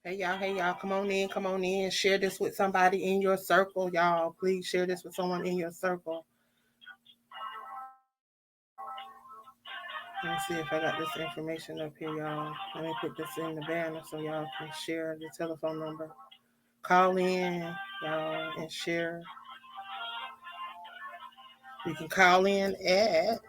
Hey y'all, come on in, share this with somebody in your circle, y'all. Please share this with someone in your circle. Let me see if I got this information up here, y'all. Let me put this in the banner so y'all can share the telephone number. Call in, y'all, and share. You can call in at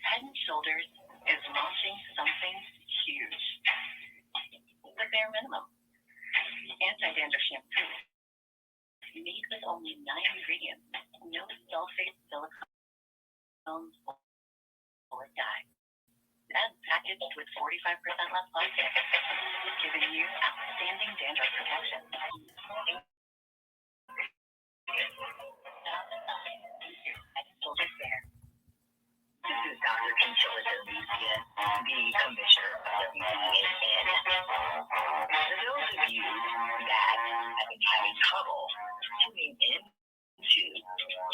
Head and Shoulders is launching something huge. The bare minimum. Anti-dandruff shampoo. Made with only 9 ingredients. No sulfate, silicones, or dyes. And packaged with 45% less plastic. Giving you outstanding dandruff protection. Head and Shoulders Bare. This is Dr. Conchilla Delicia, the Commissioner of Wbnn. For those of you that have been having trouble tuning in to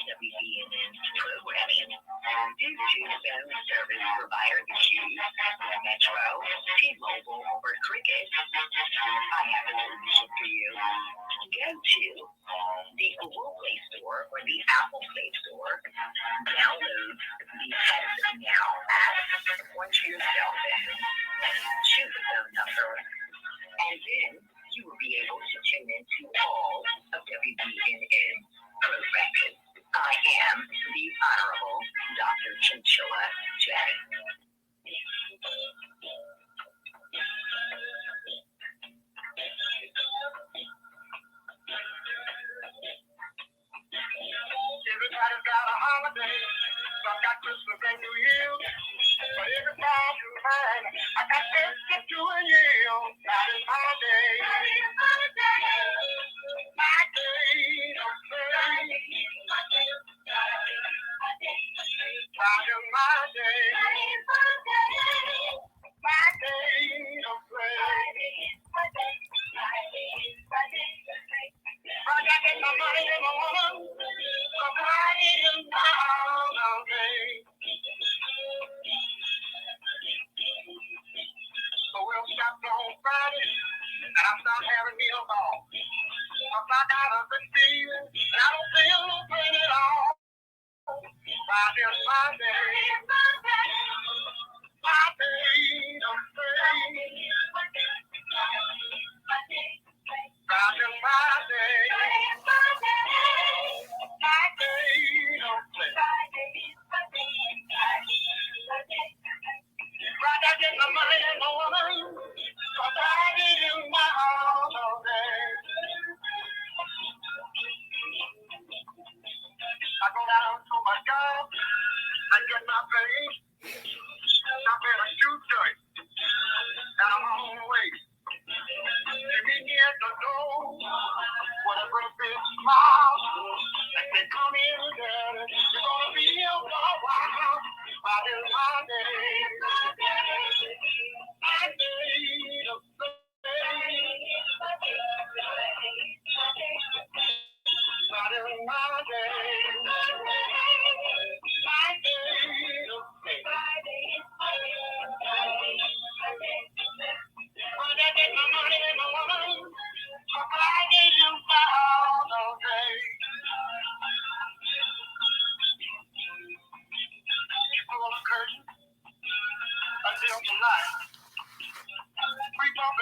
Wbnn programming due to phone service provider issues, Metro, T-Mobile, or Cricket, I have a solution for you. Go to the Google Play Store or the Apple Play Store, download the Text Now app onto your cell phone, choose a phone number, and then you will be able to tune into all of Wbnn programming. I am the Honorable Dr. Chinchilla J. Everybody's got a holiday. Some got Christmas and New Year. But every time you find, I got Thanksgiving to a year. That is my day. My day of praise. That is my day. My day of praise. I got in my money and my woman. I'm riding down all day. So we'll stop on Friday, and I'll start having me a ball. Cause I got a good feeling, and I don't feel no pain at all. Friday's my day. My day of praise. Friday's my day.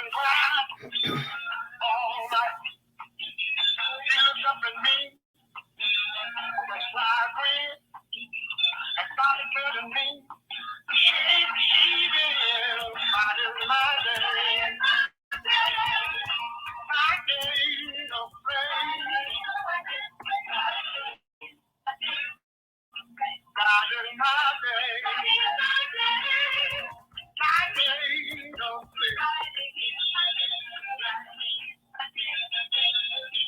All right. She looked up at me with a sly grin and started telling me she did mighty mighty. My day of praise. God is my day. My day of praise.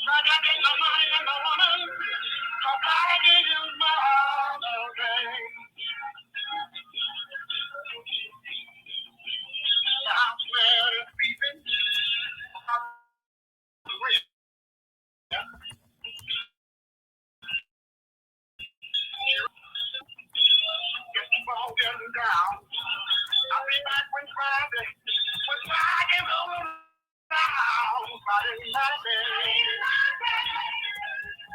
I got in my money and my woman. So God is my holiday. I'm swear it's beeping. It's all getting down. I'll be back when Friday. When Friday rolls around. Friday night.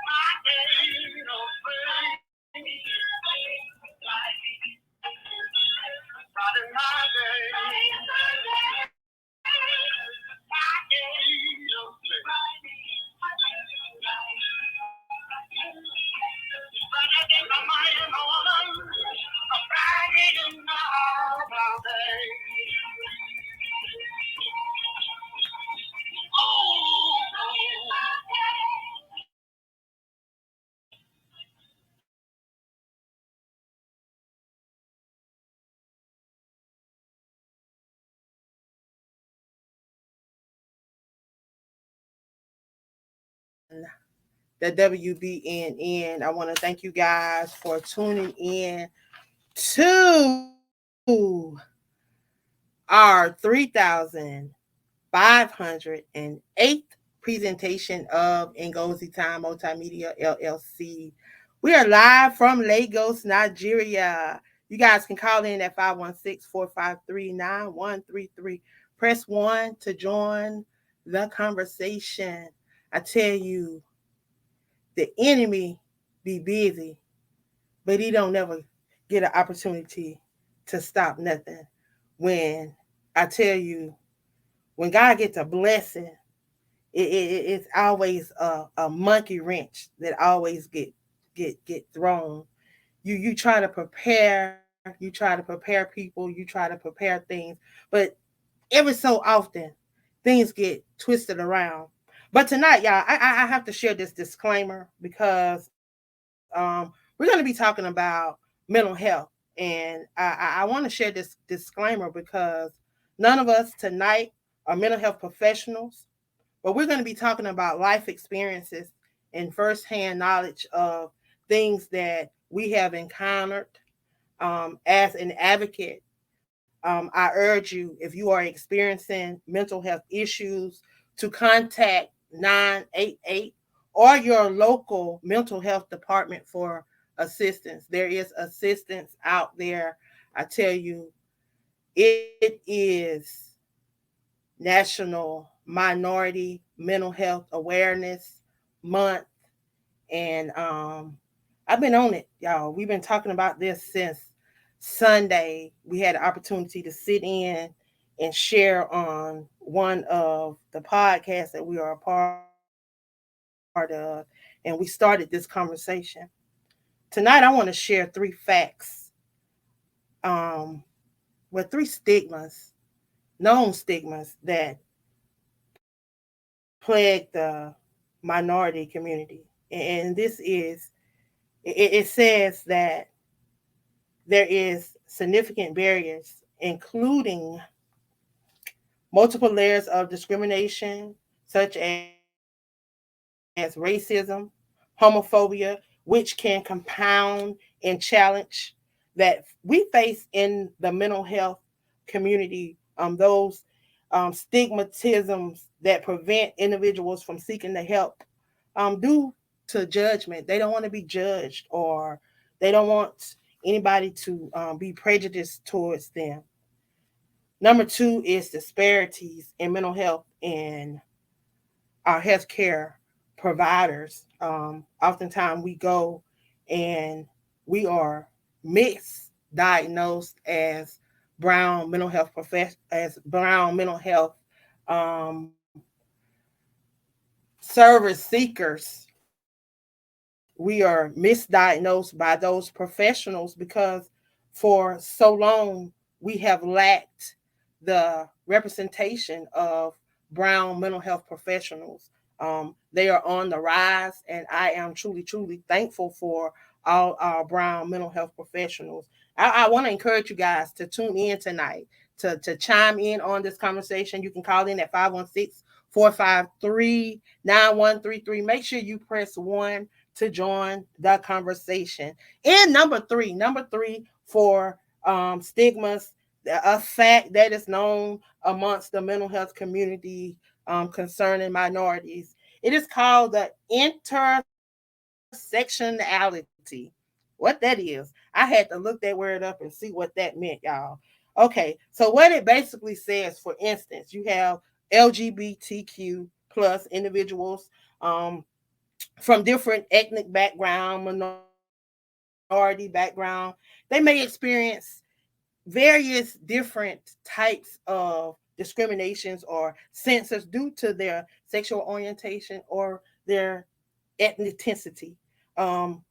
My day of praise. Friday night. My day of the WBNN. I want to thank you guys for tuning in to our 3,508th presentation of Ngozi Time Multimedia LLC. We are live from Lagos, Nigeria. You guys can call in at 516-453-9133. Press 1 to join the conversation. I tell you, the enemy be busy, but he don't never get an opportunity to stop nothing. When I tell you, when God gets a blessing, it's always a monkey wrench that always get thrown. You try to prepare, you try to prepare people, you try to prepare things, but every so often things get twisted around. But tonight, y'all, I have to share this disclaimer because we're going to be talking about mental health. And I want to share this disclaimer because none of us tonight are mental health professionals, but we're going to be talking about life experiences and firsthand knowledge of things that we have encountered as an advocate. I urge you, if you are experiencing mental health issues, to contact 988 or your local mental health department for assistance. There is assistance out there. I tell you, it is National Minority Mental Health Awareness Month. And I've been on it, y'all. We've been talking about this since Sunday. We had an opportunity to sit in and share on one of the podcasts that we are a part of, and we started this conversation. Tonight, I want to share three facts, um, three stigmas, known stigmas that plague the minority community. And this is, it says that there is significant barriers, including multiple layers of discrimination, such as racism, homophobia, which can compound and challenge that we face in the mental health community. Those stigmatisms that prevent individuals from seeking the help due to judgment. They don't want to be judged, or they don't want anybody to be prejudiced towards them. Number two is disparities in mental health in our healthcare providers. Oftentimes we go and we are misdiagnosed as brown mental health um, service seekers, we are misdiagnosed by those professionals because for so long we have lacked the representation of brown mental health professionals. They are on the rise, and I am truly, truly thankful for all our brown mental health professionals. I want to encourage you guys to tune in tonight to chime in on this conversation. You can call in at 516-453-9133. Make sure you press 1 to join the conversation. And number three for stigmas, a fact that is known amongst the mental health community concerning minorities. It is called the intersectionality. What that is, I had to look that word up and see what that meant, y'all. Okay, so what it basically says, for instance, you have LGBTQ plus individuals from different ethnic background, minority background. They may experience various different types of discriminations or censors due to their sexual orientation or their ethnicity. Um,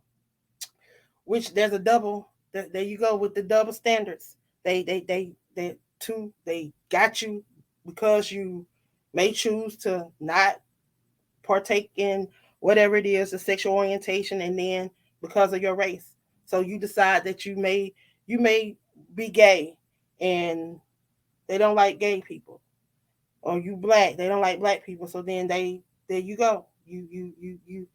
which there's a double. There you go with the double standards. They got you because you may choose to not partake in whatever it is, the sexual orientation, and then because of your race. So you decide that you may be gay, and they don't like gay people, or you black, they don't like black people. So then there you go. You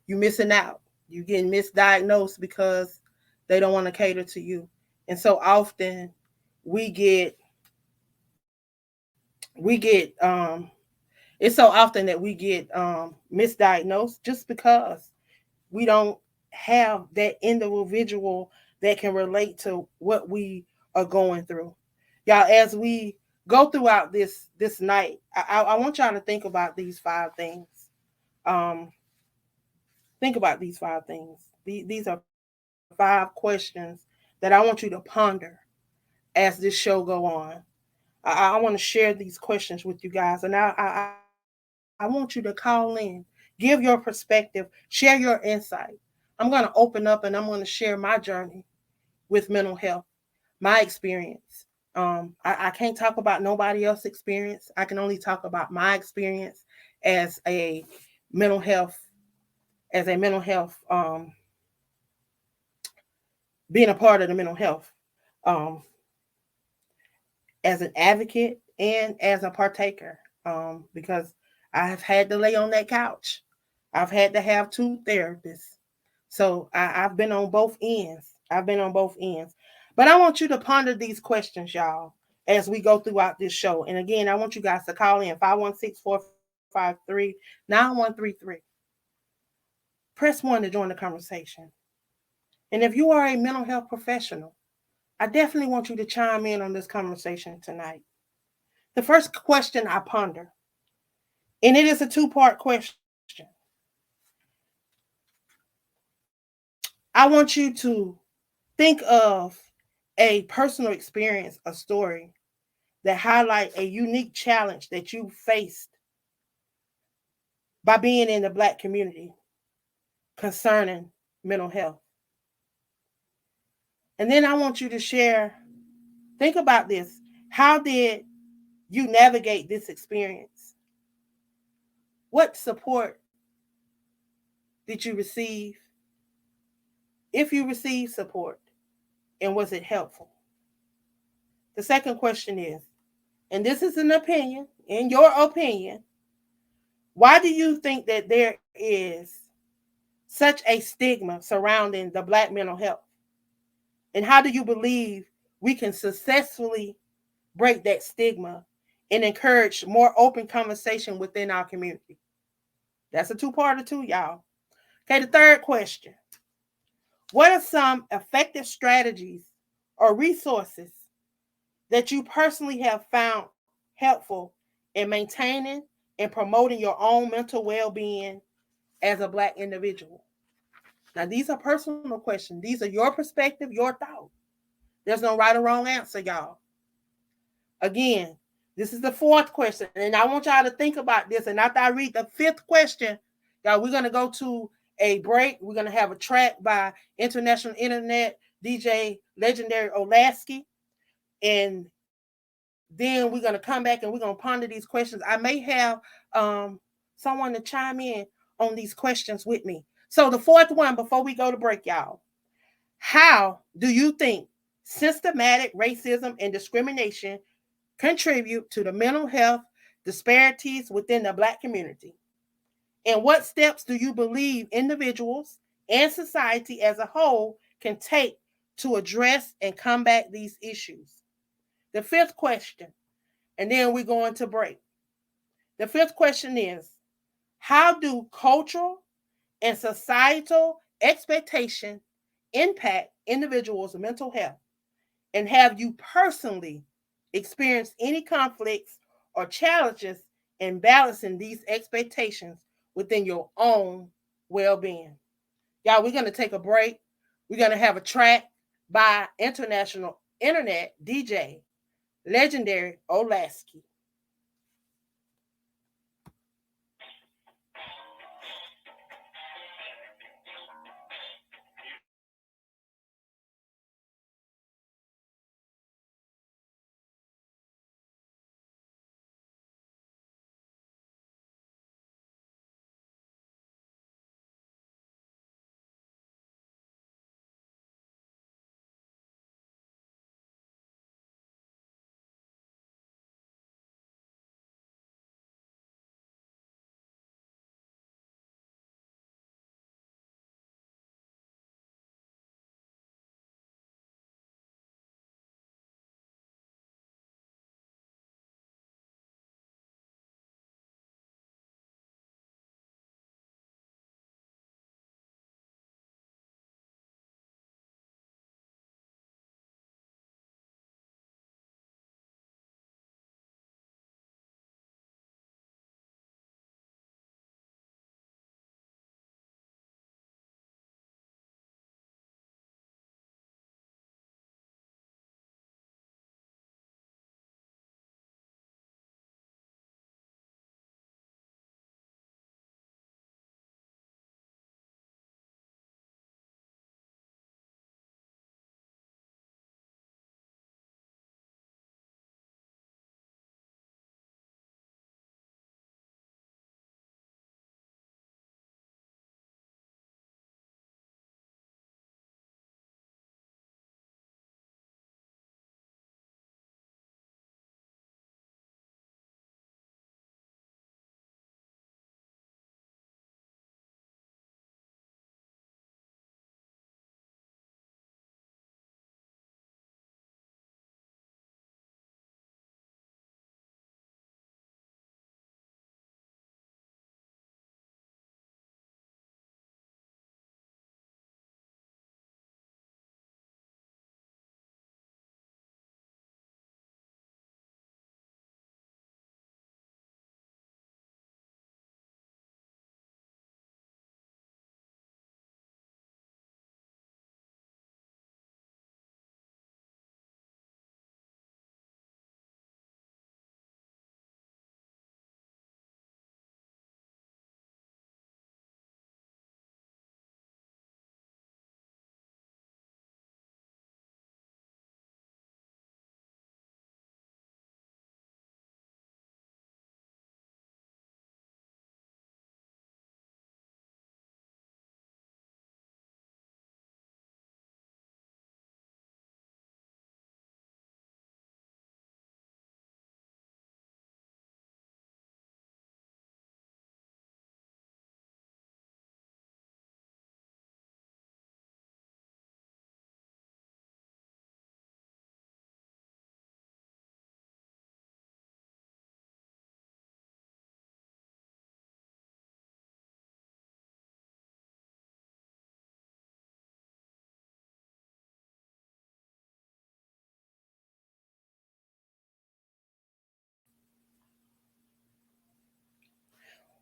missing out. You getting misdiagnosed because they don't want to cater to you. And so often we get it's so often that we get misdiagnosed just because we don't have that individual that can relate to what we are going through. Y'all, as we go throughout this night, I want y'all to think about these 5 things. Um, think about these 5 things. These are 5 questions that I want you to ponder as this show go on. I want to share these questions with you guys, and I want you to call in, give your perspective, share your insight. I'm going to open up and I'm going to share my journey with mental health, my experience. I can't talk about nobody else's experience. I can only talk about my experience as a mental health, as a mental health, being a part of the mental health, um, as an advocate and as a partaker, because I've had to lay on that couch. I've had to have 2 therapists. So I've been on both ends. I've been on both ends. But I want you to ponder these questions, y'all, as we go throughout this show. And again, I want you guys to call in 516-453-9133. Press 1 to join the conversation. And if you are a mental health professional, I definitely want you to chime in on this conversation tonight. The first question I ponder, and it is a 2-part question. I want you to think of a personal experience, a story that highlight a unique challenge that you faced by being in the Black community concerning mental health. And then I want you to share, think about this. How did you navigate this experience? What support did you receive? If you received support, and was it helpful? The second question is, and this is an opinion, in your opinion, why do you think that there is such a stigma surrounding the Black mental health? And how do you believe we can successfully break that stigma and encourage more open conversation within our community? That's a 2-parter too, y'all. Okay, the third question. What are some effective strategies or resources that you personally have found helpful in maintaining and promoting your own mental well-being as a Black individual? Now, these are personal questions. These are your perspective, your thought. There's no right or wrong answer, y'all. Again, This is the fourth question. And I want y'all to think about this. And after I read the fifth question, y'all, we're going to go to a break. We're going to have a track by international internet DJ legendary Olasky. And then we're going to come back and we're going to ponder these questions. I may have someone to chime in on these questions with me. So the fourth one, before we go to break, y'all, how do you think systematic racism and discrimination contribute to the mental health disparities within the Black community? And what steps do you believe individuals and society as a whole can take to address and combat these issues? The fifth question, and then we're going to break. The fifth question is, how do cultural and societal expectation impact individuals' mental health? And have you personally experienced any conflicts or challenges in balancing these expectations within your own well-being? Y'all, we're going to take a break. We're going to have a track by international internet DJ legendary Olasky.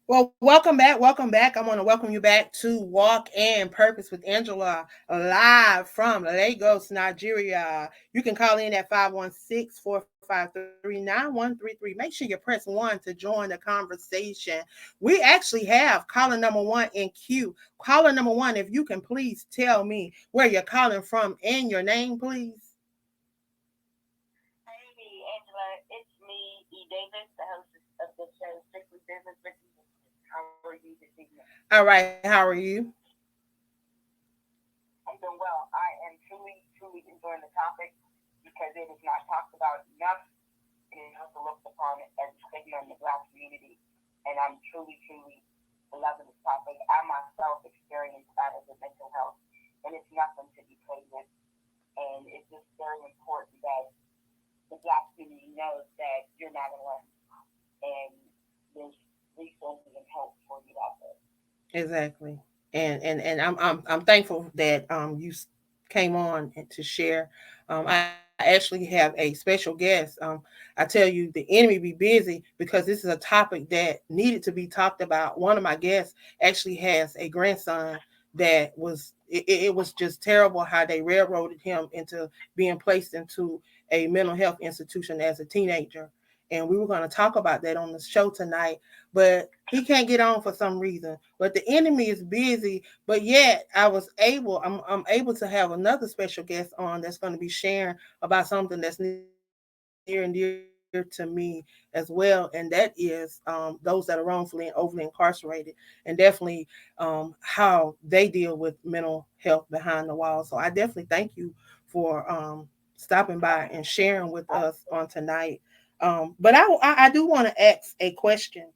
Well, welcome back. Welcome back. I want to welcome you back to Walk and Purpose with Angela, live from Lagos, Nigeria. You can call in at 516-453-9133. Make sure you press 1 to join the conversation. We actually have caller number 1 in queue. Caller number 1, if you can please tell me where you're calling from and your name, please. Hey, Angela, it's me, E. Davis, the host of the show Strictly Business with You. How are you this evening? All right. How are you? I'm doing well. I am truly enjoying the topic because it is not talked about enough. It is also looked upon as stigma in the Black community. And I'm truly loving this topic. I myself experienced battles with mental health, and it's nothing to be played with. And it's just very important that the Black community knows that you're not alone, and there's resources and help for you out there. Exactly. And I'm thankful that you came on to share. I actually have a special guest. I tell you, the enemy be busy because this is a topic that needed to be talked about. One of my guests actually has a grandson that it was just terrible how they railroaded him into being placed into a mental health institution as a teenager. And we were going to talk about that on the show tonight, but he can't get on for some reason. But the enemy is busy. But yet I'm able to have another special guest on that's going to be sharing about something that's near and dear to me as well, and that is those that are wrongfully and overly incarcerated, and definitely how they deal with mental health behind the walls. So I definitely thank you for stopping by and sharing with us on tonight. But I do want to ask a question,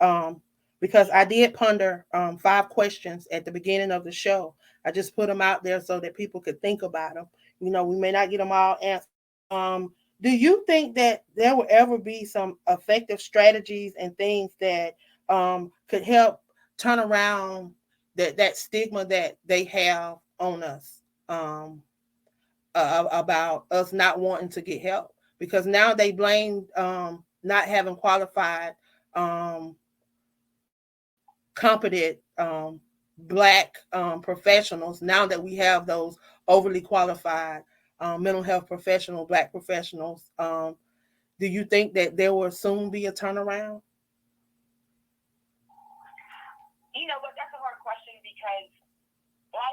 um, because I did ponder 5 questions at the beginning of the show. I just put them out there so that people could think about them. We may not get them all answered. Do you think that there will ever be some effective strategies and things that could help turn around that stigma that they have on us, about us not wanting to get help? Because now they blame not having qualified, um, competent, black professionals. Now that we have those overly qualified mental health professional, black professionals, do you think that there will soon be a turnaround? You know what? That's a hard question because a lot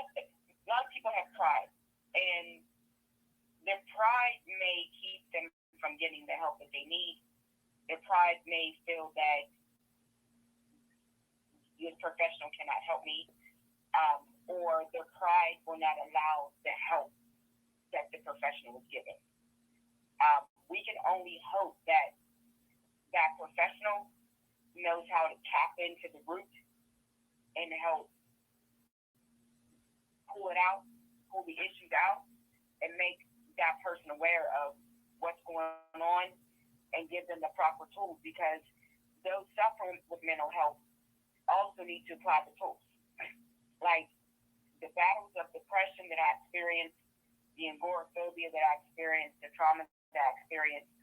of people have pride, and their pride may keep them from getting the help that they need. Their pride may feel that this professional cannot help me, or their pride will not allow the help that the professional is giving. We can only hope that that professional knows how to tap into the root and help pull it out, pull the issues out, and make that person aware of what's going on and give them the proper tools, because those suffering with mental health also need to apply the tools. Like the battles of depression that I experienced, the agoraphobia that I experienced, the trauma that I experienced,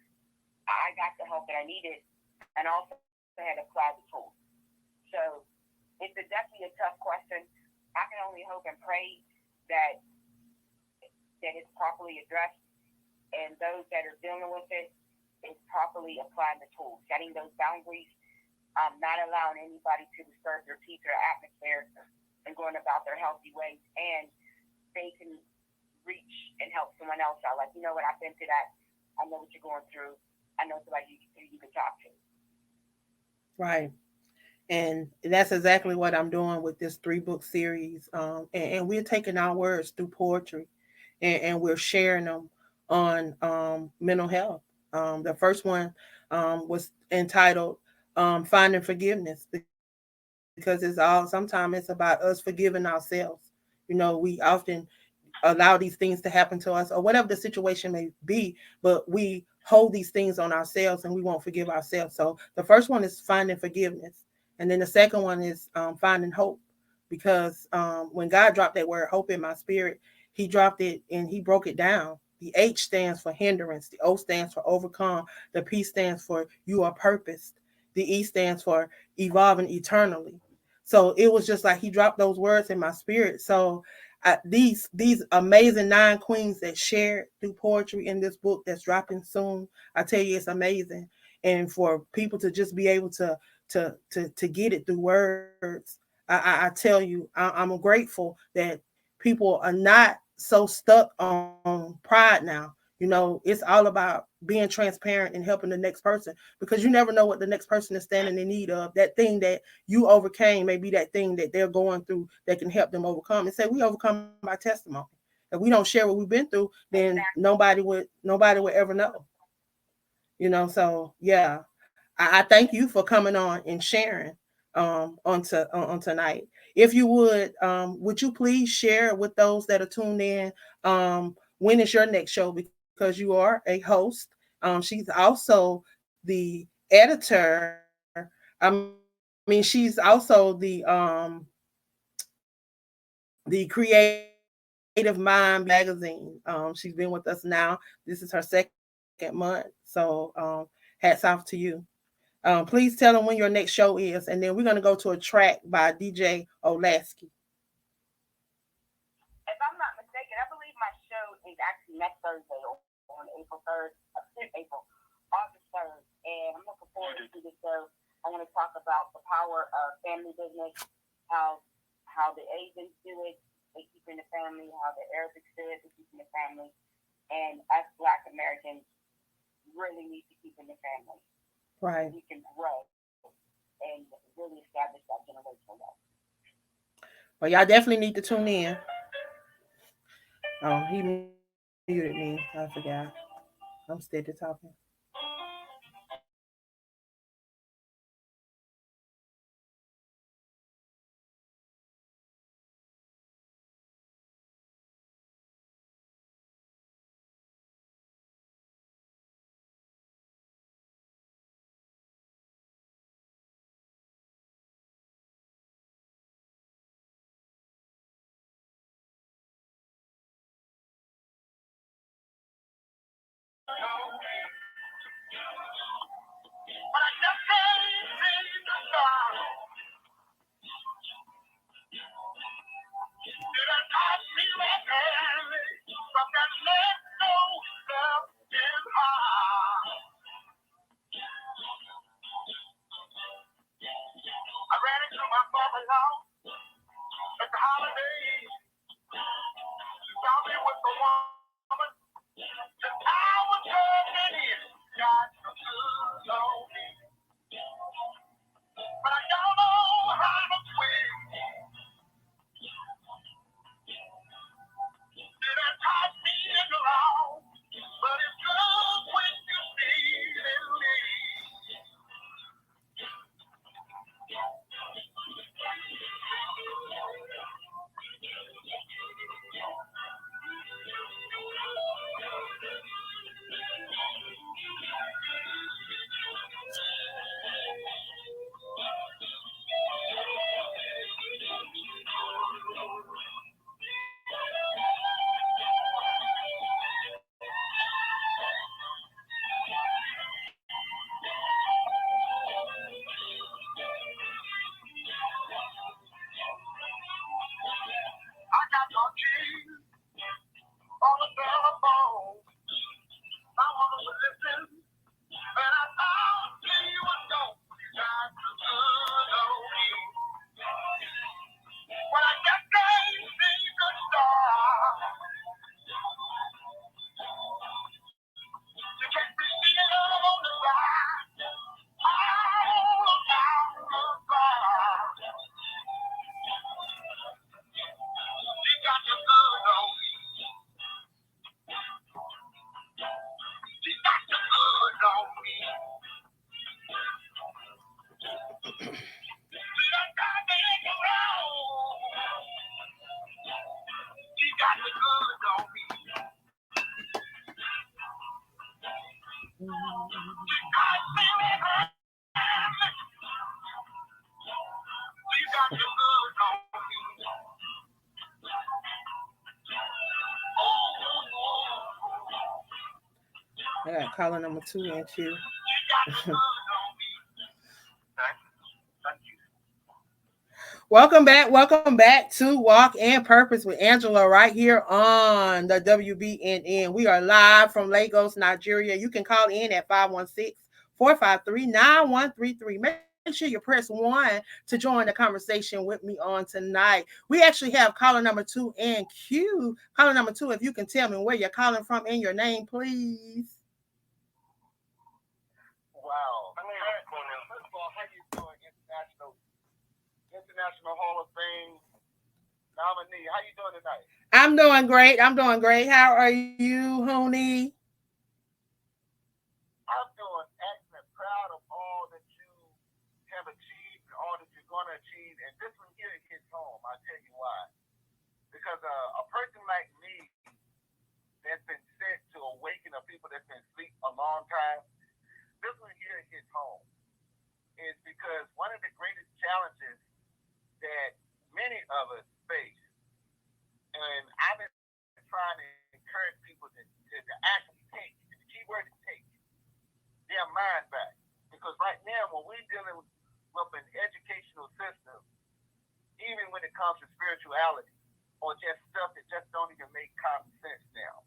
I got the help that I needed and also had to apply the tools. So it's definitely a tough question. I can only hope and pray that it's properly addressed, and those that are dealing with it is properly applying the tools, setting those boundaries, not allowing anybody to disturb their peace or atmosphere, and going about their healthy ways. And they can reach and help someone else out. Like, you know what, I've been through that. I know what you're going through. I know somebody you can talk to. Right. And that's exactly what I'm doing with this 3-book series. And we're taking our words through poetry, and we're sharing them on mental health. The first one was entitled Finding Forgiveness, because sometimes it's about us forgiving ourselves. We often allow these things to happen to us, or whatever the situation may be, but we hold these things on ourselves and we won't forgive ourselves. So the first one is finding forgiveness. And then the second one is finding hope, because when God dropped that word hope in my spirit, he dropped it and he broke it down. The H stands for hindrance, the O stands for overcome, the P stands for you are purposed. The E stands for evolving eternally. So it was just like he dropped those words in my spirit. So these amazing 9 queens that shared through poetry in this book that's dropping soon, I tell you, it's amazing. And for people to just be able to get it through words, I tell you, I'm grateful that people are not so stuck on pride now. It's all about being transparent and helping the next person, because you never know what the next person is standing in need of. That thing that you overcame may be that thing that they're going through that can help them overcome. And say we overcome by testimony. If we don't share what we've been through, then nobody would ever know. So yeah, I thank you for coming on and sharing on tonight. If you would you please share with those that are tuned in, when is your next show? Because you are a host. She's also the editor. I mean, she's also the creative mind behind magazine. She's been with us now. This is her second month. So hats off to you. Please tell them when your next show is, and then we're going to go to a track by DJ Olasky. If I'm not mistaken, I believe my show is actually next Thursday on April 3rd, April, August 3rd, and I'm looking forward to this show. I want to talk about the power of family business, how the Asians do it, they keep in the family, how the Arabics do it, they keep in the family, and us Black Americans really need to keep in the family. Right. We can grow and really establish that generational wealth. Well, y'all definitely need to tune in. Oh, he muted me. I forgot. I'm steady talking. But I just can't seem to stop. Did I not see that hand from that left so left in heart? I ran into my father-in-law at the holidays. She saw me with the woman. The I was coming in. Got the good on me. But I don't know how to swim. Did I toss me in the wrong? But it's good when you feel it leave. I got your keys on the telephone. I want to listen, and I thought she was gone. You got the good on me. But I just can't see the star. You can't be seeing on the side. All around the bar. She got the good on me. She got the good on me. See that guy in the road. She got the good on me. She got me in her hand. She got the good on me. I got caller number 2 and 2. She got the good on me. Welcome back to Walk in Purpose with Angela right here on the WBNN. We are live from Lagos, Nigeria. You can call in at 516-453-9133. Make sure you press 1 to join the conversation with me on tonight. We actually have caller number 2 and Q. Caller number 2, if you can tell me where you're calling from and your name, please. Wow. First of all, how you doing, International Hall of Fame nominee? How you doing tonight? I'm doing great. How are you, Honey? I'm doing excellent. Proud of all that you have achieved and all that you're going to achieve. And this one here hits home. I'll tell you why. Because a person like me that's been sent to awaken the people that's been asleep a long time, this one here hits home. Is because one of the greatest challenges that many of us face, and I've been trying to encourage people to actually take, the key word is take, their mind back. Because right now, when we're dealing with an educational system, even when it comes to spirituality, or just stuff that just don't even make common sense now,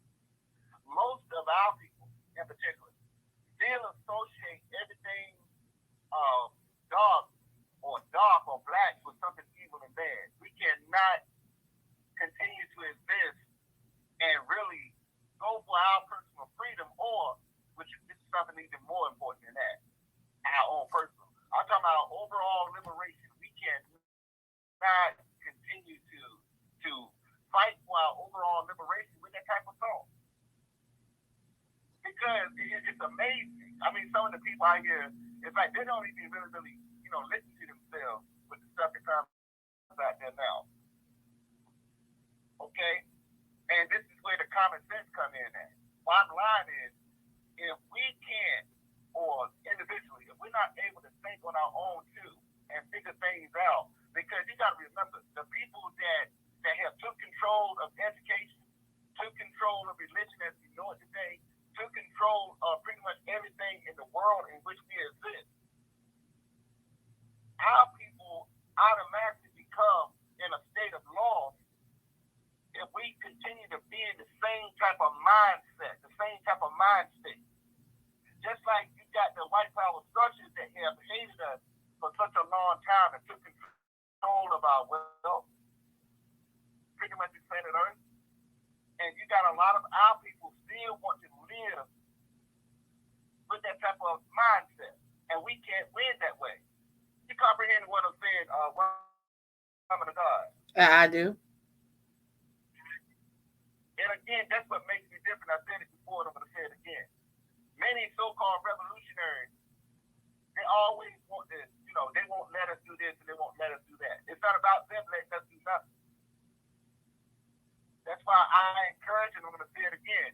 most of our people, in particular, still associate everything dark or black with something evil and bad. We cannot continue to exist and really go for our personal freedom, or, which is something even more important than that, our own personal. I'm talking about overall liberation. We cannot continue to fight for our overall liberation with that type of thought. Because it's amazing. I mean, some of the people out here, it's like they don't even really, listen to themselves with the stuff that comes out there now. Okay? And this is where the common sense come in at. Bottom line is, if we can't, or individually, if we're not able to think on our own too and figure things out, because you got to remember, the people that have took control of education, took control of religion as we know it today, took control of pretty much everything in the world in which we exist, our people automatically become in a state of loss if we continue to be in the same type of mindset, the same type of mind state. Just like you got the white power structures that have hated us for such a long time and took control of our wealth, pretty much the planet Earth. And you got a lot of our people still want to live with that type of mindset. And we can't win that way. You comprehend what I'm saying, woman of God? I do. And again, that's what makes me different. I said it before, and I'm going to say it again. Many so-called revolutionaries, they always want this, they won't let us do this and they won't let us do that. It's not about them letting us do nothing. That's why I encourage, and I'm going to say it again,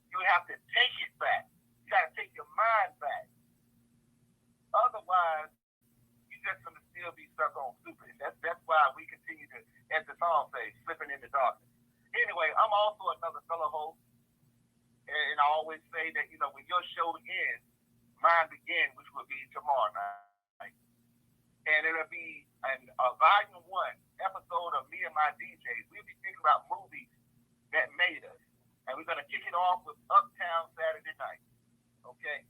you have to take it back. You got to take your mind back. Otherwise, you're just going to still be stuck on stupid. That's why we continue to, as the song says, slipping in the darkness. Anyway, I'm also another fellow host, and I always say that, when your show ends, mine begins, which will be tomorrow night. And it'll be a volume 1 episode of me and my DJs. We'll be thinking about movies that made us. And we're going to kick it off with Uptown Saturday Night. Okay?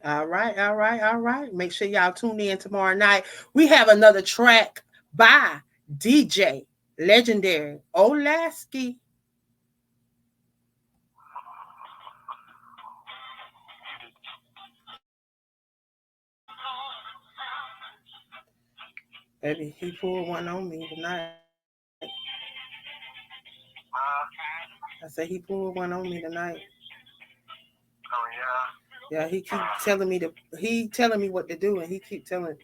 All right. Make sure y'all tune in tomorrow night. We have another track by DJ Legendary Olasky. Baby, he pulled one on me tonight. I said he pulled one on me tonight. Oh, yeah? Yeah, he telling me what to do, and he keep telling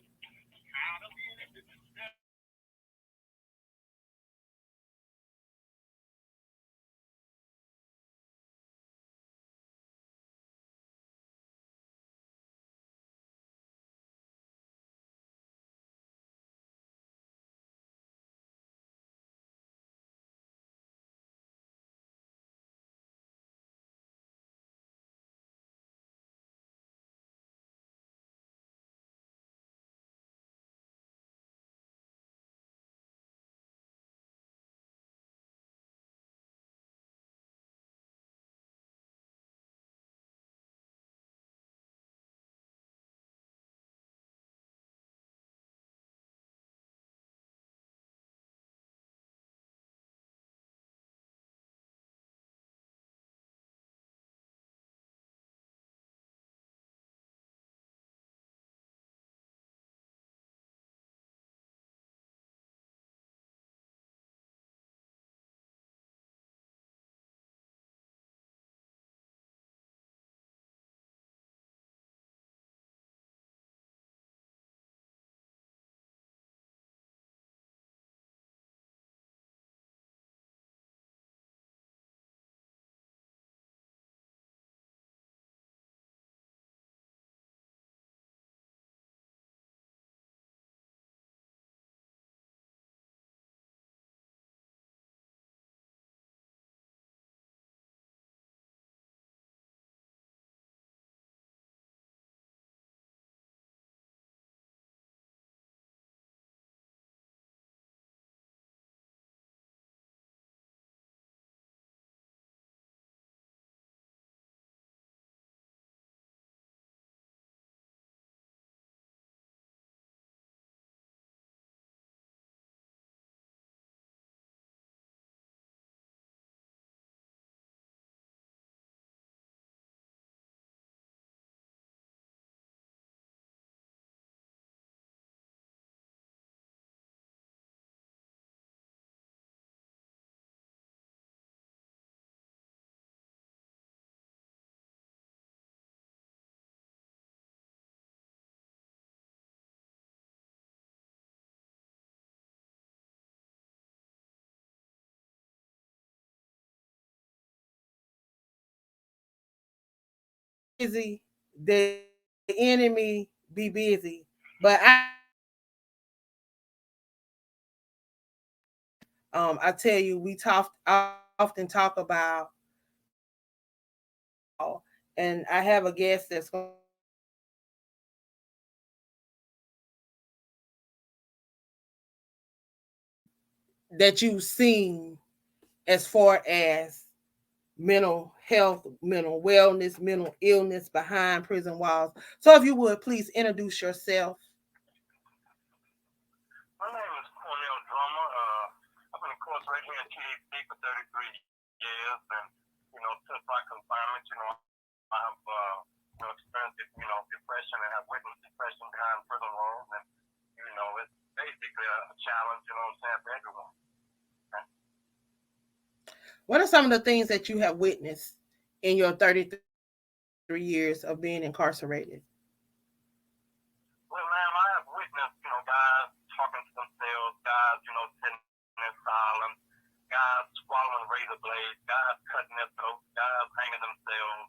busy, the enemy be busy. But I tell you, we often talk about, and I have a guest that's going that you've seen as far as mental health, mental wellness, mental illness behind prison walls. So if you would please introduce yourself. My name is Cornell Drummer. I've been incarcerated here in THC for 33 years, and since my confinement, I have experienced depression and have witnessed depression behind prison walls, and it's basically a challenge, what I'm saying, for everyone. What are some of the things that you have witnessed in your 33 years of being incarcerated? Well, ma'am, I have witnessed, guys talking to themselves, guys, sitting in silence, guys swallowing razor blades, guys cutting their throats, guys hanging themselves,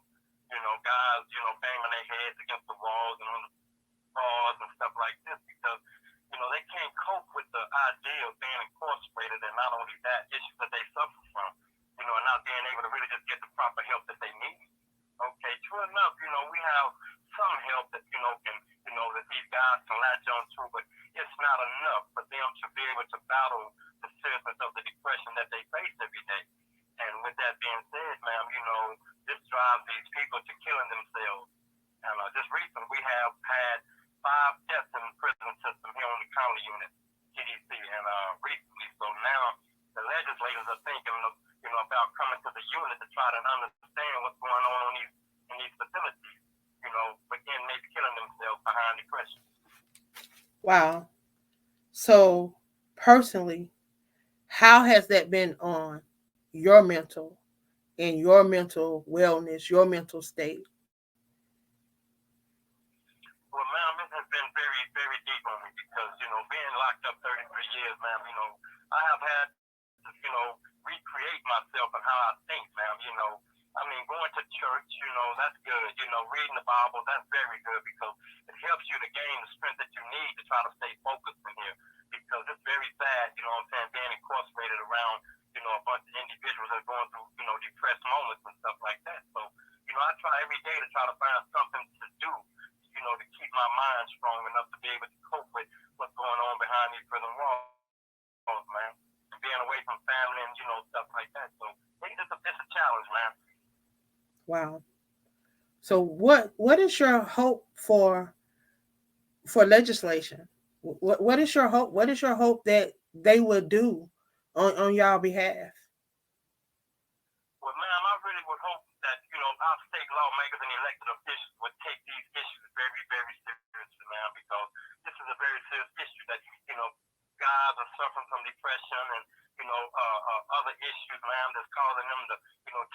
guys, banging their heads against the walls and on the bars and stuff like this because, they can't cope with the idea of being incarcerated and not only that, issues that they suffer from, and not being able to really just get the proper help that they need. Okay, true enough, we have some help that, that these guys can latch on to, but it's not enough for them to be able to battle the seriousness of the depression that they face every day. And with that being said, ma'am, this drives these people to killing themselves. And just recently, we have had 5 deaths in the prison system here on the county unit, TDC, and recently. So now the legislators are thinking of, about coming to the unit to try to understand what's going on in these facilities. Again, maybe killing themselves behind depression. Wow. So personally, how has that been on your mental and your mental wellness, your mental state? Well, ma'am, it has been very, very deep on me because, being locked up 33 years, ma'am, I have had to, recreate myself and how I think, ma'am, I mean, going to church, that's good. Reading the Bible, that's very good because it helps you to gain the strength that you need to try to stay focused in here because it's very sad, what I'm saying, being incarcerated around, a bunch of individuals that are going through, depressed moments and stuff like that. So, I try every day to try to find something to do, to keep my mind strong enough to be able to cope with what's going on behind these prison walls, man. And being away from family and, stuff like that. So it's a challenge, man. Wow. So what is your hope for legislation? What is your hope? What is your hope that they will do on y'all behalf? Well, ma'am, I really would hope that, our state lawmakers and elected officials would take these issues very, very seriously, ma'am, because this is a very serious issue that, guys are suffering from depression and, other issues, ma'am, that's causing them to,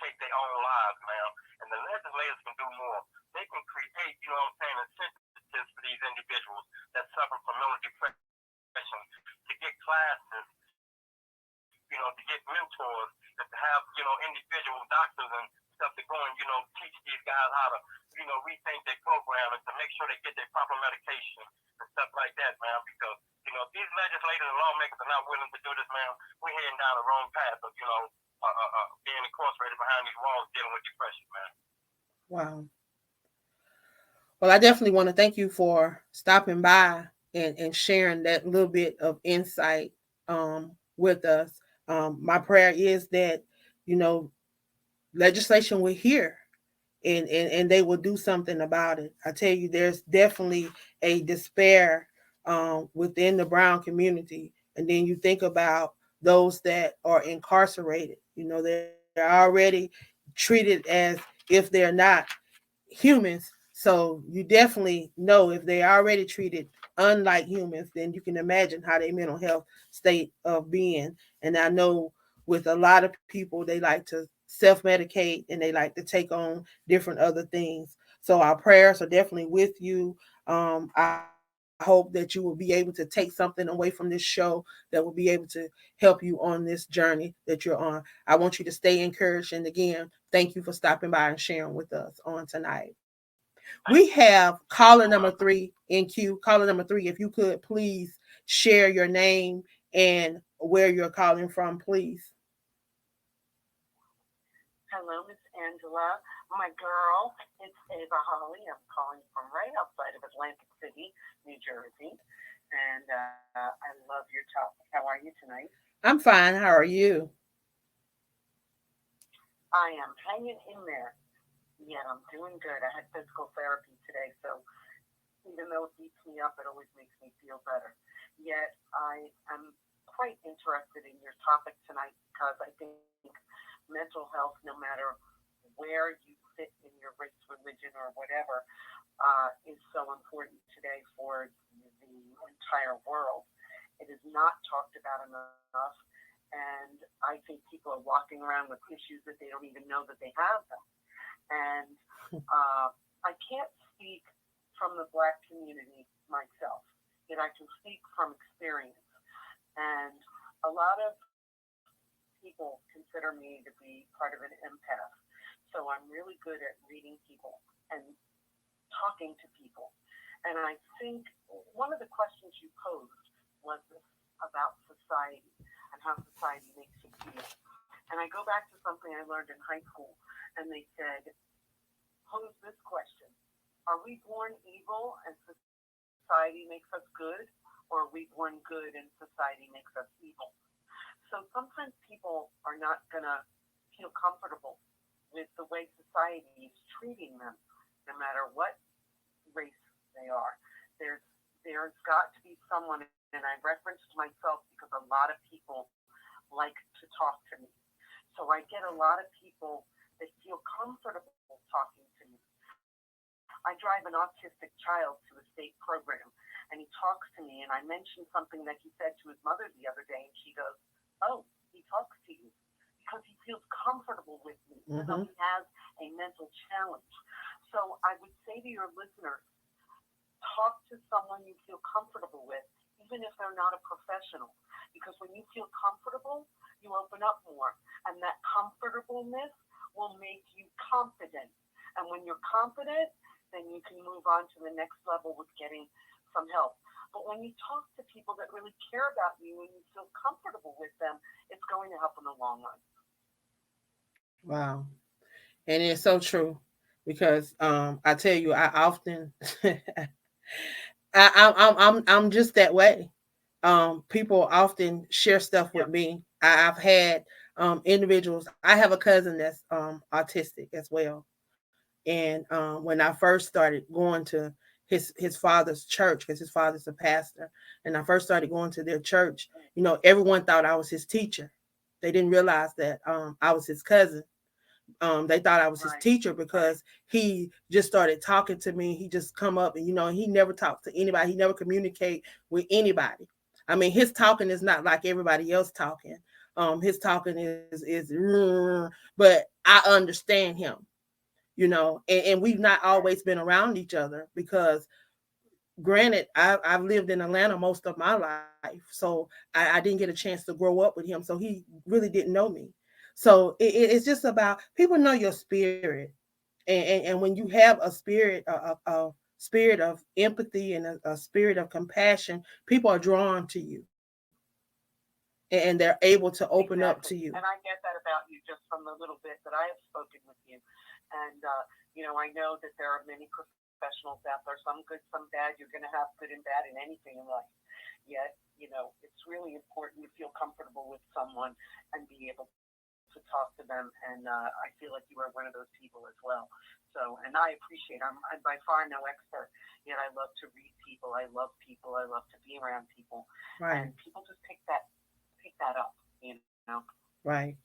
take their own lives, ma'am. And the legislators can do more. They can create, incentives for these individuals that suffer from mental depression to get classes, to get mentors, to have, individual doctors and stuff to go and, teach these guys how to, rethink their program and to make sure they get their proper medication and stuff like that, man. Because, if these legislators and lawmakers are not willing to do this, man, we're heading down the wrong path of, being incarcerated behind these walls dealing with depression, man. Wow. Well, I definitely want to thank you for stopping by and sharing that little bit of insight with us. My prayer is that, legislation will hear and they will do something about it. I tell you, there's definitely a despair within the brown community. And then you think about those that are incarcerated, they're already treated as if they're not humans. So you definitely know if they're already treated unlike humans, then you can imagine how their mental health state of being. And I know with a lot of people, they like to self-medicate and they like to take on different other things. So our prayers are definitely with you. I hope that you will be able to take something away from this show that will be able to help you on this journey that you're on. I want you to stay encouraged. And again, thank you for stopping by and sharing with us on tonight. We have caller number 3 in queue. Caller number 3, if you could please share your name and where you're calling from, please. Hello, Miss Angela. My girl, it's Ava Holly. I'm calling from right outside of Atlantic City, New Jersey. And I love your topic. How are you tonight? I'm fine. How are you? I am hanging in there. Yet I'm doing good. I had physical therapy today, so even though it beats me up, it always makes me feel better. Yet I am quite interested in your topic tonight because I think mental health, no matter where you fit in your race, religion, or whatever, is so important today for the entire world. It is not talked about enough, and I think people are walking around with issues that they don't even know that they have them. And I can't speak from the Black community myself, yet I can speak from experience. And a lot of people consider me to be part of an empath. So I'm really good at reading people and talking to people. And I think one of the questions you posed was about society and how society makes you feel. And I go back to something I learned in high school, and they said, pose this question: are we born evil and society makes us good, or are we born good and society makes us evil? So sometimes people are not going to feel comfortable with the way society is treating them, no matter what race they are. There's got to be someone, and I referenced myself because a lot of people like to talk to me. So I get a lot of people that feel comfortable talking to me. I drive an autistic child to a state program, and he talks to me, and I mentioned something that he said to his mother the other day, and she goes, "Oh, he talks to you," because he feels comfortable with me, even though he has a mental challenge. So I would say to your listeners, talk to someone you feel comfortable with, even if they're not a professional, because when you feel comfortable, you open up more, and that comfortableness will make you confident. And when you're confident, then you can move on to the next level with getting some help. But when you talk to people that really care about you and you feel comfortable with them, it's going to help in the long run. Wow. And it's so true because I tell you, I often I'm just that way. People often share stuff with me. I've had individuals. I have a cousin that's autistic as well, and when I first started going to his father's church, because his father's a pastor, and I first started going to their church, everyone thought I was his teacher. They didn't realize that I was his cousin. They thought I was his teacher because he just started talking to me. He just come up and he never talked to anybody. He never communicate with anybody. I mean, his talking is not like everybody else talking. His talking is but I understand him, and we've not always been around each other because granted, I've lived in Atlanta most of my life, so I didn't get a chance to grow up with him, so he really didn't know me. So it's just about people know your spirit, and when you have a spirit of empathy and a spirit of compassion, people are drawn to you, and they're able to open up to you. And I get that about you just from the little bit that I have spoken with you. And, I know that there are many professionals out there, some good, some bad. You're going to have good and bad in anything in life. Yet, it's really important to feel comfortable with someone and be able to talk to them. And I feel like you are one of those people as well. So, and I appreciate, I'm by far no expert, yet I love to read people. I love people. I love to be around people. Right. And people just pick that up, Right.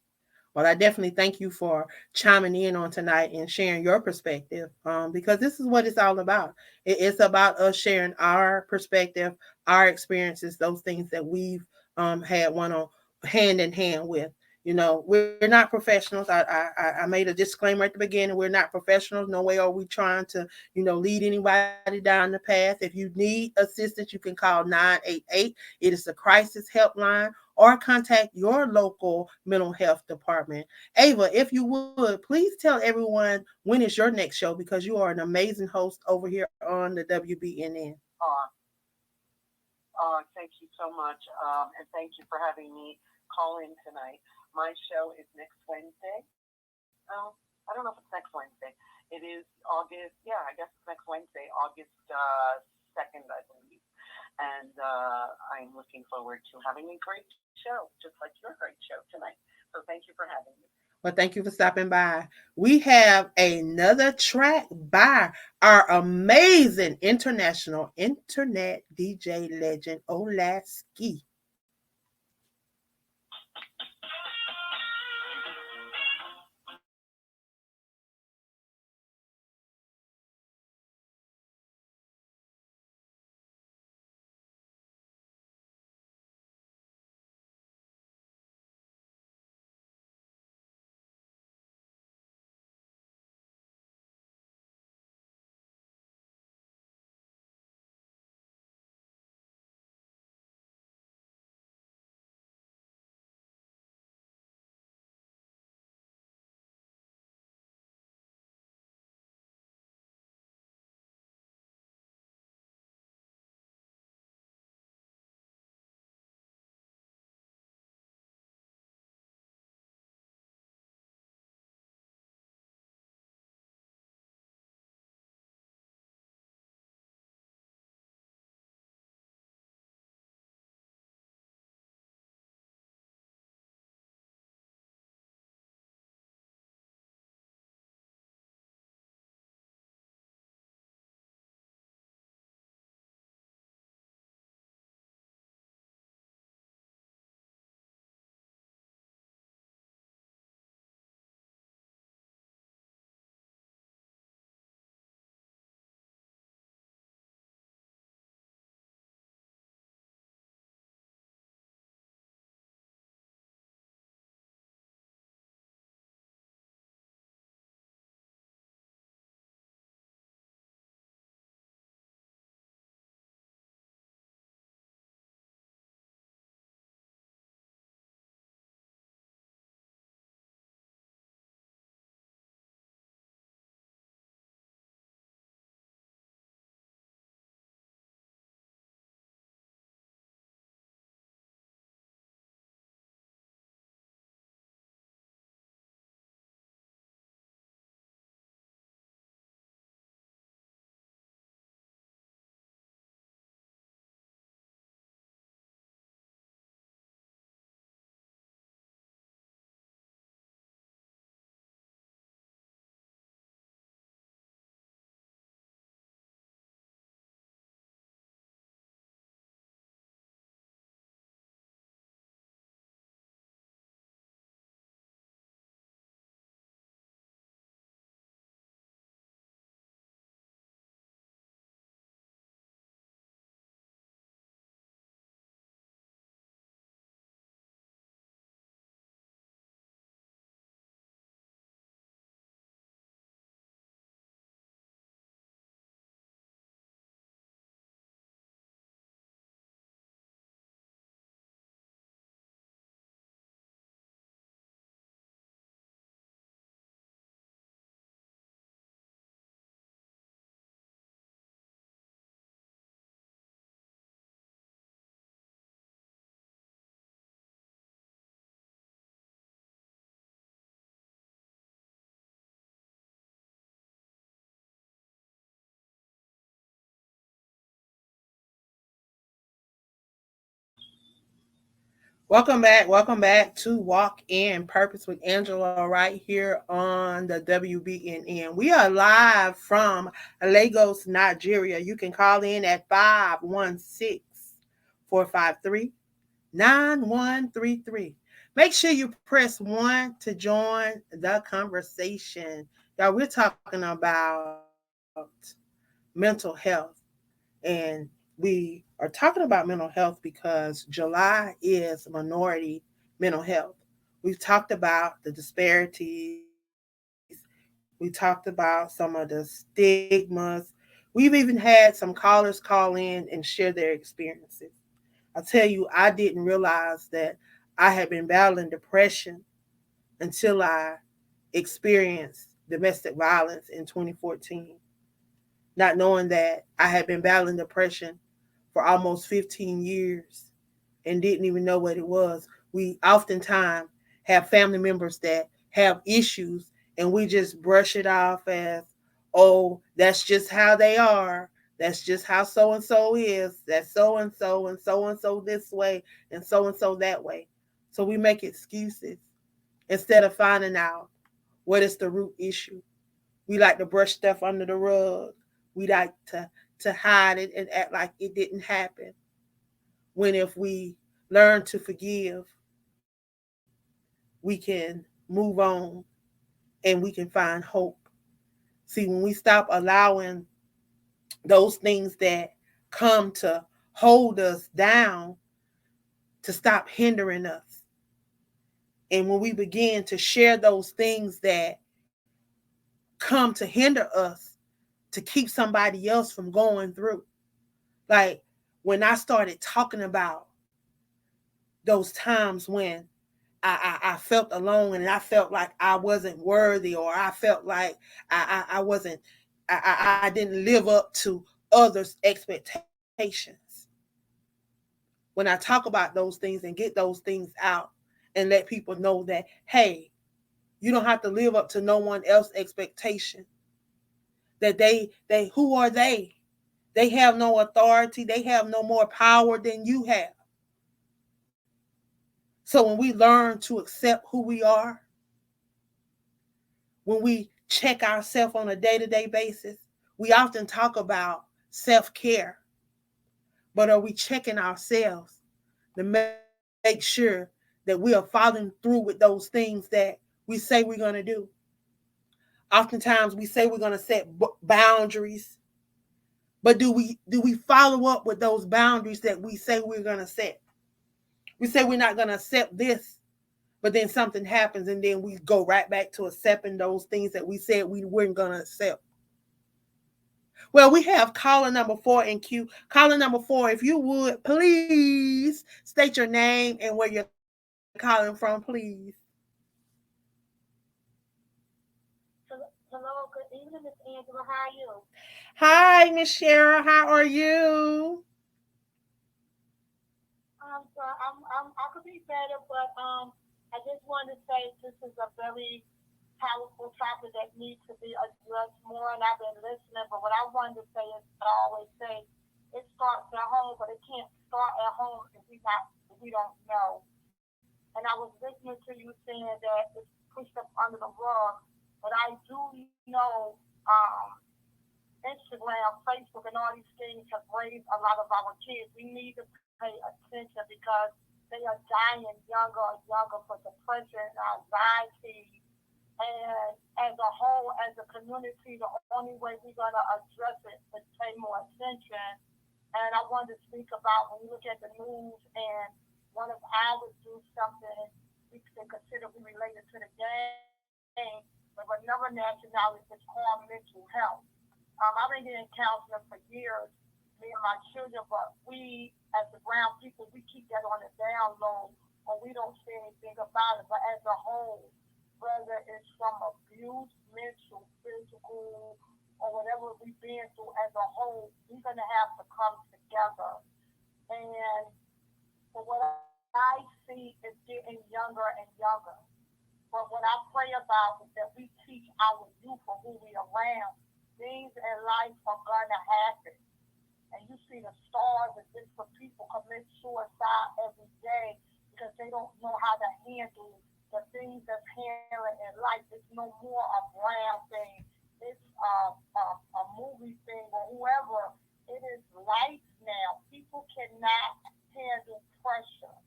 Well, I definitely thank you for chiming in on tonight and sharing your perspective, because this is what it's all about. It's about us sharing our perspective, our experiences, those things that we've had one on hand in hand with. We're not professionals. I made a disclaimer at the beginning. We're not professionals. No way are we trying to, lead anybody down the path. If you need assistance, you can call 988. It is the crisis helpline. or contact your local mental health department. Ava, if you would, please tell everyone when is your next show because you are an amazing host over here on the WBNN. Uh, thank you so much, and thank you for having me call in tonight. My show is next Wednesday. I don't know if it's next Wednesday. It is August. Yeah, I guess it's next Wednesday, August 2nd, I believe. And I'm looking forward to having a great show, just like your great show tonight. So thank you for having me. Well, thank you for stopping by. We have another track by our amazing international internet DJ legend, Olaski. Welcome back to Walk In Purpose with Angela right here on the WBNN. We are live from Lagos, Nigeria. You can call in at 516-453-9133. Make sure you press 1 to join the conversation. Y'all, we're talking about mental health. And we are talking about mental health because July is Minority Mental Health. We've talked about the disparities. We talked about some of the stigmas. We've even had some callers call in and share their experiences. I tell you, I didn't realize that I had been battling depression until I experienced domestic violence in 2014, not knowing that I had been battling depression for almost 15 years and didn't even know what it was. We oftentimes have family members that have issues and we just brush it off as, oh, that's just how they are. That's just how so and so is. That's so and so this way and so that way. So we make excuses instead of finding out what is the root issue. We like to brush stuff under the rug. We like to hide it and act like it didn't happen. When if we learn to forgive, we can move on and we can find hope. See, when we stop allowing those things that come to hold us down to stop hindering us, and when we begin to share those things that come to hinder us to keep somebody else from going through. Like when I started talking about those times when I felt alone and I felt like I wasn't worthy, or I felt like I wasn't, I didn't live up to others' expectations. When I talk about those things and get those things out and let people know that, hey, you don't have to live up to no one else's expectation. That they who are they? They have no authority. They have no more power than you have. So when we learn to accept who we are, when we check ourselves on a day-to-day basis, we often talk about self-care, but are we checking ourselves to make sure that we are following through with those things that we say we're going to do? Oftentimes we say we're going to set boundaries, but do we follow up with those boundaries that we say we're going to set? We say we're not going to accept this, but then something happens and then we go right back to accepting those things that we said we weren't going to accept. Well, we have caller number 4 in queue. Caller number 4, if you would, please state your name and where you're calling from, please. Hello, good evening, Miss Angela. How are you? Hi, Miss Cheryl. How are you? I could be better, but I just wanted to say this is a very powerful topic that needs to be addressed more, and I've been listening. But what I wanted to say is, I always say, it starts at home, but it can't start at home if we don't know. And I was listening to you saying that it's pushed up under the rug, but I do know Instagram, Facebook, and all these things have raised a lot of our kids. We need to pay attention because they are dying younger and younger for depression and anxiety. And as a whole, as a community, the only way we're going to address it is pay more attention. And I wanted to speak about when you look at the news and one of ours do something we can consider we related to the game, but another nationality is called mental health. I've been getting counseling for years, me and my children, but we, as the brown people, we keep that on the down low, or we don't say anything about it. But as a whole, whether it's from abuse, mental, physical, or whatever we've been through as a whole, we're going to have to come together. And for what I see is getting younger and younger. But what I pray about is that we teach our youth for who we around. Things in life are going to happen. And you see the stars of different people commit suicide every day because they don't know how to handle the things that's handling in life. It's no more a brown thing. It's a movie thing or whoever. It is life now. People cannot handle pressure.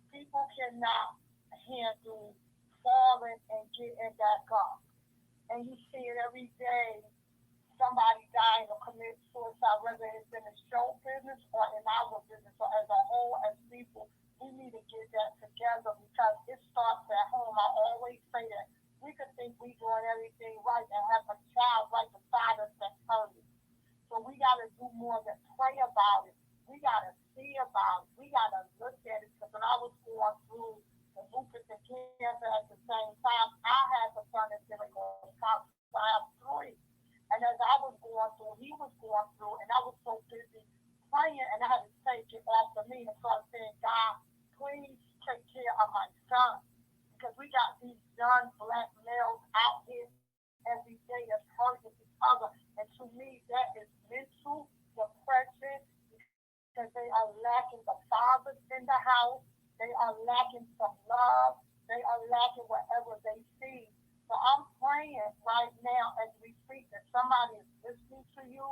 People cannot handle falling and getting back up. And you see it every day. Somebody dying or commit suicide, whether it's in the show business or in our business. So as a whole, as people, we need to get that together because it starts at home. I always say that we could think we're doing everything right and have a child right beside us that's hurting. So we got to do more than pray about it. We got to see about it. We got to look at it because when I was going through the lupus and cancer at the same time, I had the son that's getting on college. So I have three. And as I was going through, he was going through, and I was so busy praying, and I had to take it after me. And so I said, God, please take care of my son. Because we got these young black males out here every day that's hurting each other. And to me, that is mental depression because they are lacking the fathers in the house. They are lacking some love. They are lacking whatever they see. So I'm praying right now as we speak that somebody is listening to you,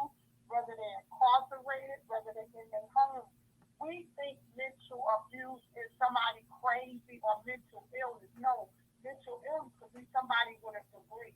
whether they're incarcerated, whether they're in their home. We think mental abuse is somebody crazy or mental illness. No, mental illness could be somebody with a degree.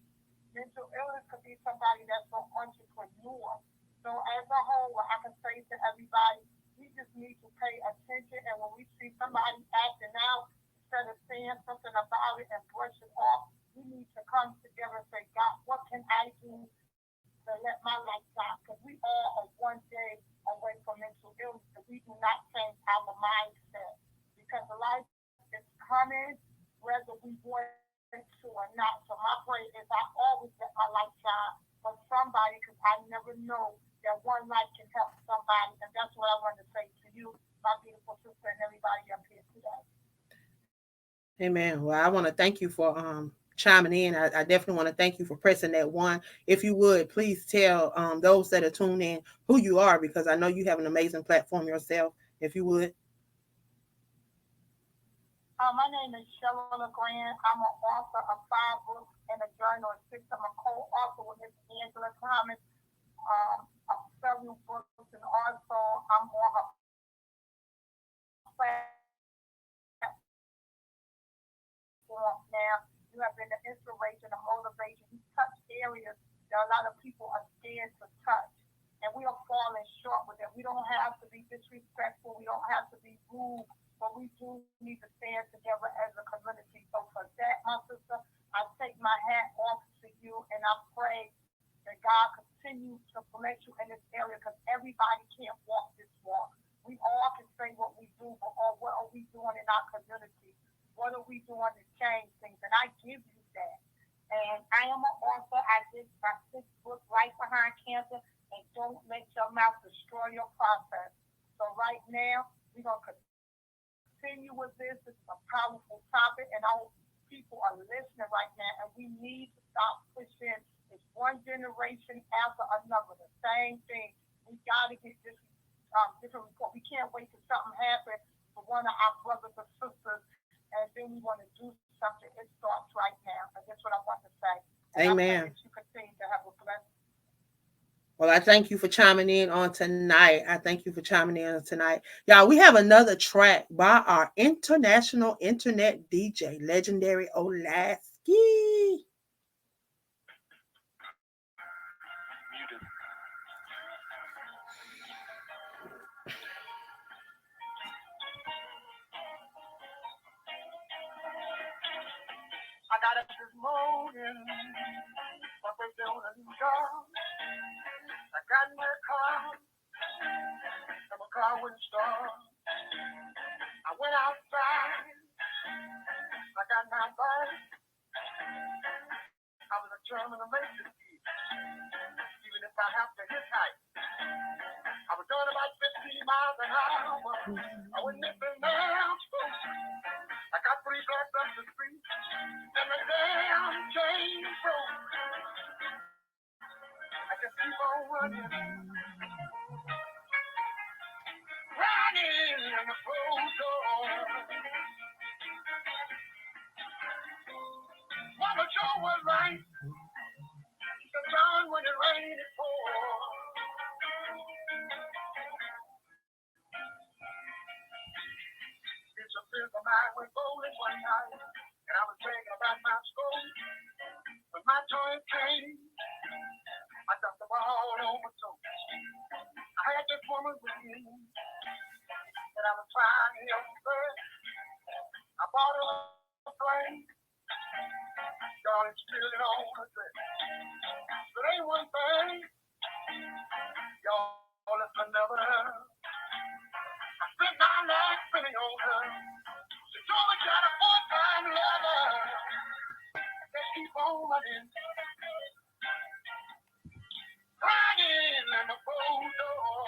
Mental illness could be somebody that's an entrepreneur. So as a whole, what I can say to everybody, we just need to pay attention. And when we see somebody acting out, instead of saying something about it and brush it off, we need to come together and say, God, what can I do to let my light shine? Because we all are one day away from mental illness if we do not change our mindset. Because life is coming whether we want to or not. So my prayer is I always let my light shine for somebody because I never know that one light can help somebody. And that's what I want to say to you, my beautiful sister, and everybody up here today. Amen. Well, I want to thank you for chiming in. I definitely want to thank you for pressing that one. If you would, please tell those that are tuned in who you are, because I know you have an amazing platform yourself. If you would. My name is Cheryl LeGrand. I'm an author of 5 books and a journal of 6. I'm a co-author with Miss Angela Thomas of several books, and also I'm on her platform now. You have been an inspiration, a motivation. You touch areas that a lot of people are scared to touch. And we are falling short with it. We don't have to be disrespectful. We don't have to be rude. But we do need to stand together as a community. So for that, my sister, I take my hat off to you. And I pray that God continue to bless you in this area because everybody can't walk this walk. We all can say what we do, but what are we doing in our community? What are we doing to change things? And I give you that. And I am an author. I did my 6th book, Right Behind Cancer, and Don't Let Your Mouth Destroy Your Process. So right now, we're going to continue with this. It's a powerful topic, and I hope people are listening right now, and we need to stop pushing this one generation after another. The same thing. We got to get this different report. We can't wait till something happens for one of our brothers or sisters, and then we want to do something. It starts right now. And that's what I want to say. And Amen. I pray that you continue to have a blessed. Well, I thank you for chiming in on tonight. Y'all, we have another track by our international internet DJ, legendary Olasky. I got up this morning, up and down and down. I got in my car, and my car wouldn't start. I went outside, I got my bike. I was determined to make this beat, even if I have to hitchhike. I was going about 15 miles an hour. I wouldn't miss a nail. I got 3 blocks up the street, and the damn chain broke. I just keep on running, running in the closed door. Mama Joe was right. She said, John, when it rained, it poured. It's a simple mind went bowling one night, and I was thinking about my school. When my turn came, I dumped the ball on my toe. I had this woman with me, and I was trying to help her. I bought her a plane, y'all, it's still on her dress. But ain't one thing, y'all, if I never, I morning, crying in the cold door.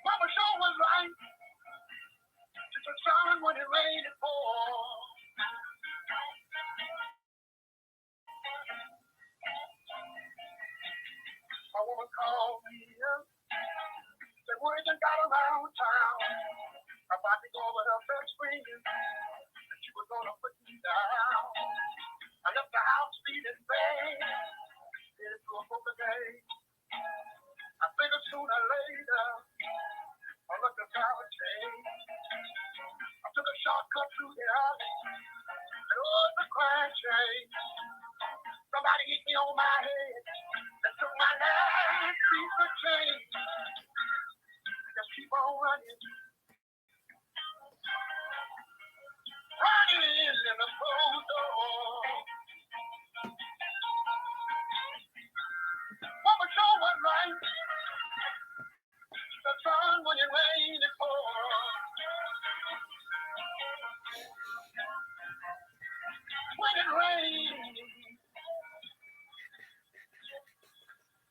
Mama sure was right. It's a sun when it rained it pour. My woman called me up. Said, word done got around town. About to go over her best friend. And she was gonna put me down. I left the house feeling bad. Headed to a broken day. I figured sooner or later I looked at power change. I took a shortcut through the alley. And oh, the crash change. Somebody hit me on my head. And took my last piece of change. Just keep on running. Running in the cold door. Mama sure was right. The sun when it rained it pour. When it rained,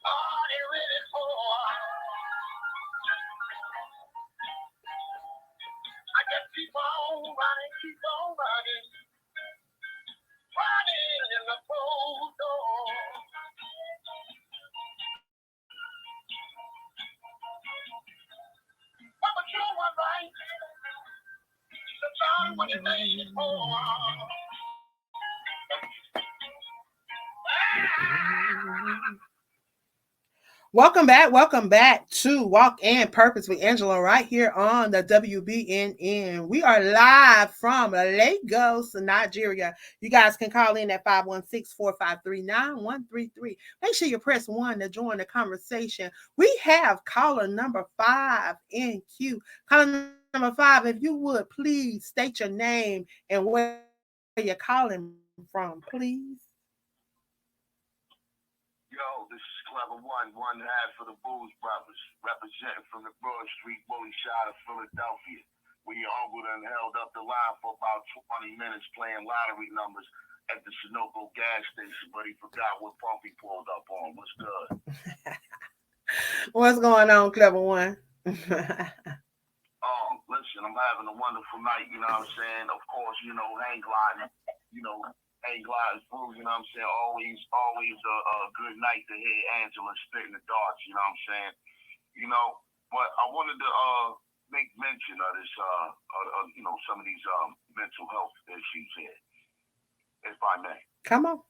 oh, it really pour. I just keep on running, running in the cold door. Mama sure was right. The sun when it rained it pour. Welcome back to Walk in Purpose with Angela right here on the WBNN. We are live from Lagos, Nigeria. You guys can call in at 516-453-9133. Make sure you press 1 to join the conversation. We have caller number 5 in queue. Caller number 5, if you would, please state your name and where you're calling from, please. Yo, this is Clever one half of the Blues Brothers, representing from the Broad Street bully side of Philadelphia. We humbled and held up the line for about 20 minutes playing lottery numbers at the Sunoco gas station, but he forgot what pump he pulled up on. What's good? What's going on, Clever One? Listen, I'm having a wonderful night, you know what I'm saying? Of course, you know, hang gliding, hang gliding through, you know what I'm saying? Always a good night to hear Angela spitting the darts, you know what I'm saying? You know, but I wanted to make mention of this, some of these mental health issues here, if I may. Come on.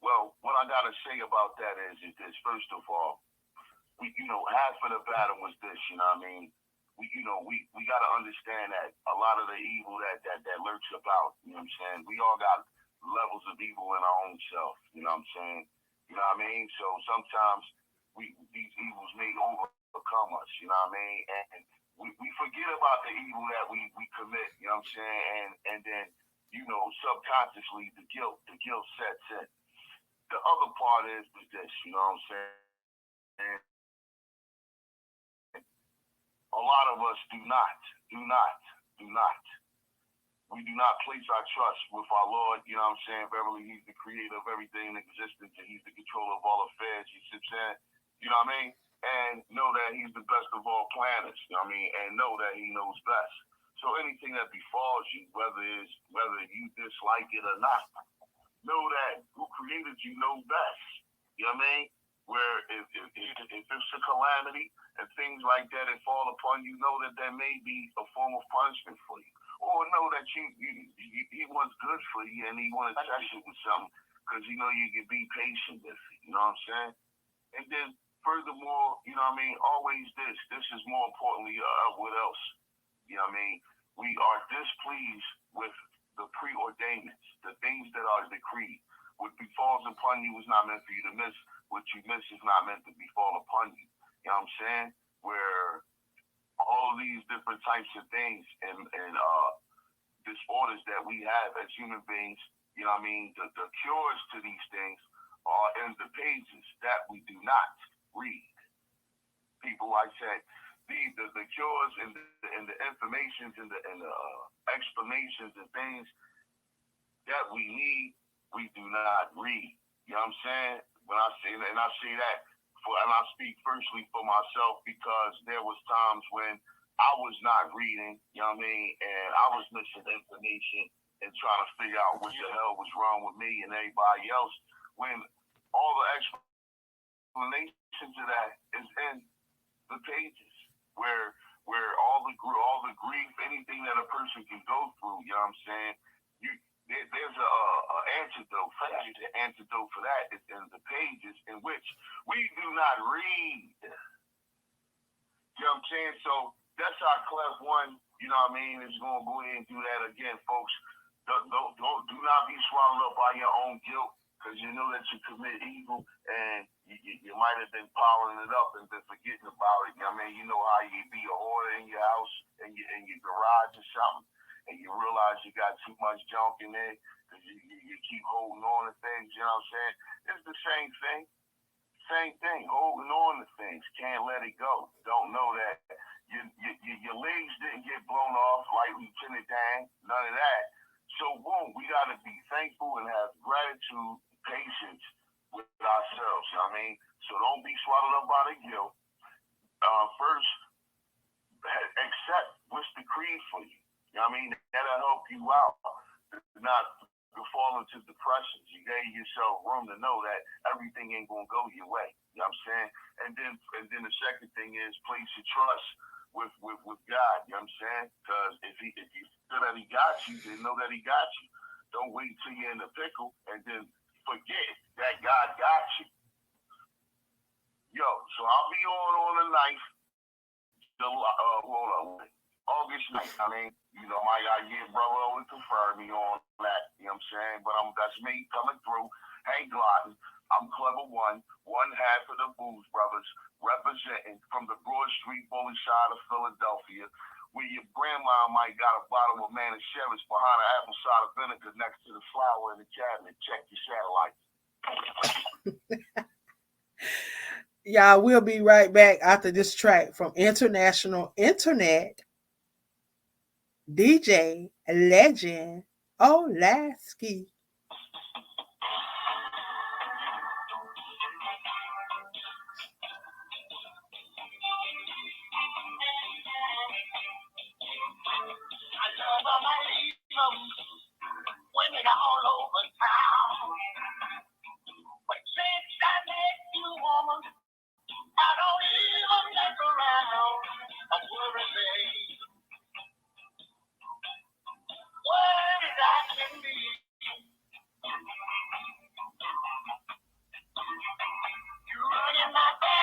Well, what I got to say about that is this. First of all, half of the battle was this, you know what I mean? We got to understand that a lot of the evil that lurks about, you know what I'm saying? We all got levels of evil in our own self, you know what I'm saying? You know what I mean? So sometimes these evils may overcome us, you know what I mean? And we forget about the evil that we commit, you know what I'm saying? And then, subconsciously the guilt sets in. The other part is this, you know what I'm saying? A lot of us do not. We do not place our trust with our Lord, you know what I'm saying? Verily, he's the creator of everything in existence, and he's the controller of all affairs, you see what I'm saying? You know what I mean? And know that he's the best of all planners, you know what I mean? And know that he knows best. So anything that befalls you, whether you dislike it or not, know that who created you knows best. You know what I mean? Where if it's a calamity and things like that that fall upon you, know that there may be a form of punishment for you. Or know that he wants good for you and he wants to test you with something because you can be patient with it. You know what I'm saying? And then furthermore, you know what I mean, always this is more importantly, what else? You know what I mean? We are displeased with the preordainments, the things that are decreed. What befalls upon you is not meant for you to miss. What you miss is not meant to befall upon you. You know what I'm saying? Where all these different types of things and disorders that we have as human beings, you know what I mean? The cures to these things are in the pages that we do not read. People, I said, the cures and the informations and the explanations and things that we need, we do not read. You know what I'm saying? When I say that, and I say that and I speak firstly for myself, because there was times when I was not reading, you know what I mean, and I was missing information and trying to figure out what the hell was wrong with me and everybody else, when all the explanation to that is in the pages, where all the grief, anything that a person can go through, you know what I'm saying? There's a antidote for that. The antidote for that is in the pages in which we do not read. You know what I'm saying? So that's our Clef One, you know what I mean, is going to go ahead and do that again, folks. Do not be swallowed up by your own guilt, because you know that you commit evil, and you might have been piling it up and been forgetting about it. I mean, you know how you be a hoarder in your house, in your garage or something, and you realize you got too much junk in there because you keep holding on to things. You know what I'm saying? It's the same thing. Same thing. Holding on to things, can't let it go. Don't know that your legs didn't get blown off like Lieutenant Dan. None of that. So boom, we got to be thankful and have gratitude, patience with ourselves. You know what I mean? So don't be swallowed up by the guilt. First, accept what's decreed for you. You know what I mean? That'll help you out. Not to fall into depression. You gave yourself room to know that everything ain't gonna go your way. You know what I'm saying? And then the second thing is place your trust with God. You know what I'm saying? Because if you feel that He got you, then know that He got you. Don't wait till you're in a pickle and then forget that God got you. Yo, so I'll be on the 9th. August 9th. I mean, you know, I get brother over to confirm me on that. You know what I'm saying? But that's me coming through. Hank Glotton. I'm Clever One half of the Booze Brothers, representing from the Broad Street bully side of Philadelphia, where your grandma might got a bottle of Manischewitz behind an apple cider vinegar next to the flower in the cabinet. Check your satellites. Y'all, we'll be right back after this track from international internet DJ legend Olasky. Women all over town. But since I met you, woman, I don't even mess around. I'm worried. What is I can be? You running my bad.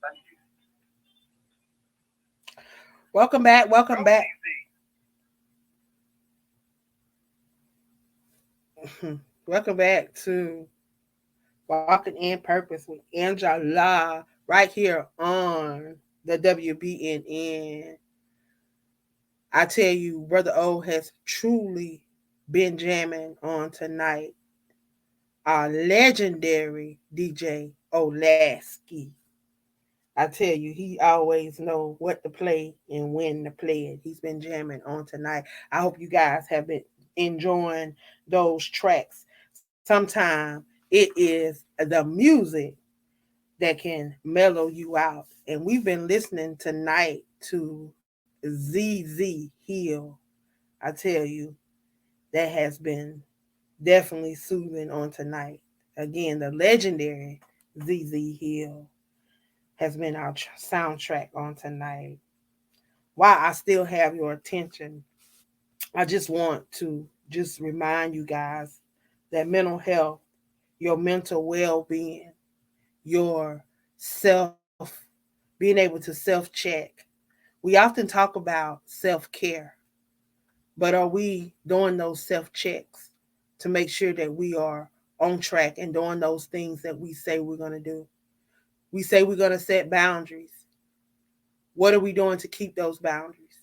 Thank you. Welcome back. Welcome back. Welcome back to Walking in Purpose with Angela right here on the WBNN. I tell you, Brother O has truly been jamming on tonight. Our legendary DJ Olasky. I tell you, he always know what to play and when to play it. He's been jamming on tonight. I hope you guys have been enjoying those tracks. Sometimes it is the music that can mellow you out. And we've been listening tonight to ZZ Hill. I tell you, that has been definitely soothing on tonight. Again, the legendary ZZ Hill has been our soundtrack on tonight. While I still have your attention, I just want to just remind you guys that mental health, your mental well-being, your self, being able to self-check. We often talk about self-care, but are we doing those self-checks to make sure that we are on track and doing those things that we say we're going to do? We say we're going to set boundaries. What are we doing to keep those boundaries?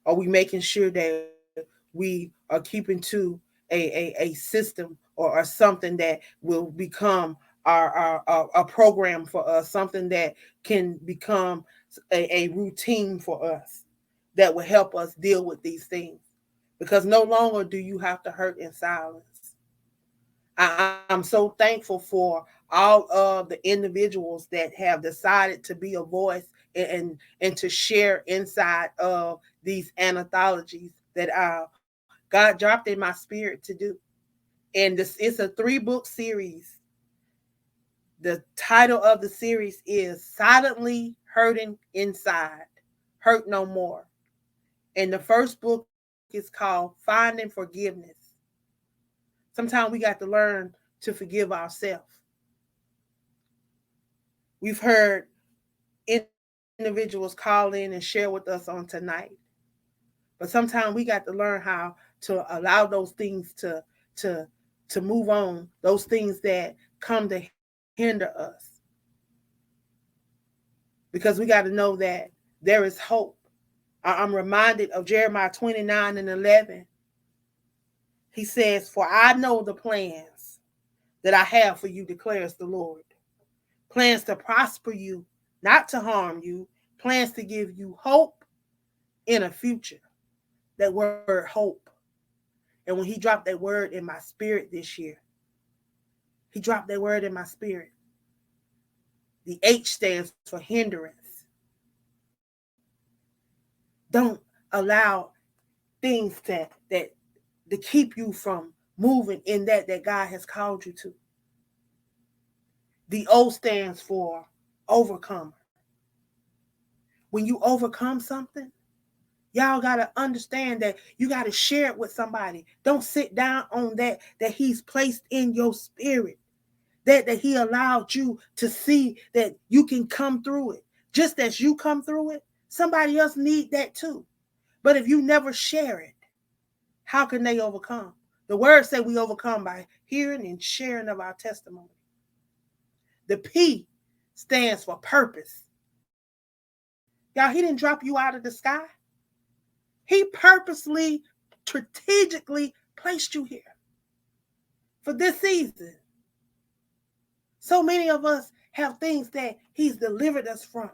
Are we making sure that we are keeping to a system or something that will become a program for us, something that can become a routine for us that will help us deal with these things? Because no longer do you have to hurt in silence. I'm so thankful for all of the individuals that have decided to be a voice and to share inside of these anthologies that God dropped in my spirit to do. And this it's a 3-book series. The title of the series is Silently Hurting Inside, Hurt No More. And the first book is called Finding Forgiveness. Sometimes we got to learn to forgive ourselves. We've heard individuals call in and share with us on tonight. But sometimes we got to learn how to allow those things to to move on, those things that come to hinder us. Because we got to know that there is hope. I'm reminded of Jeremiah 29:11. He says, "For I know the plans that I have for you, declares the Lord. Plans to prosper you, not to harm you, plans to give you hope in a future." That word hope. And when he dropped that word in my spirit this year, he dropped that word in my spirit. The H stands for hindrance. Don't allow things to keep you from moving in that God has called you to. The O stands for overcomer. When you overcome something, y'all got to understand that you got to share it with somebody. Don't sit down on that he's placed in your spirit, that he allowed you to see that you can come through it. Just as you come through it, somebody else need that too. But if you never share it, how can they overcome? The word say we overcome by hearing and sharing of our testimony. The P stands for purpose. Y'all, he didn't drop you out of the sky. He purposely, strategically placed you here for this season. So many of us have things that he's delivered us from.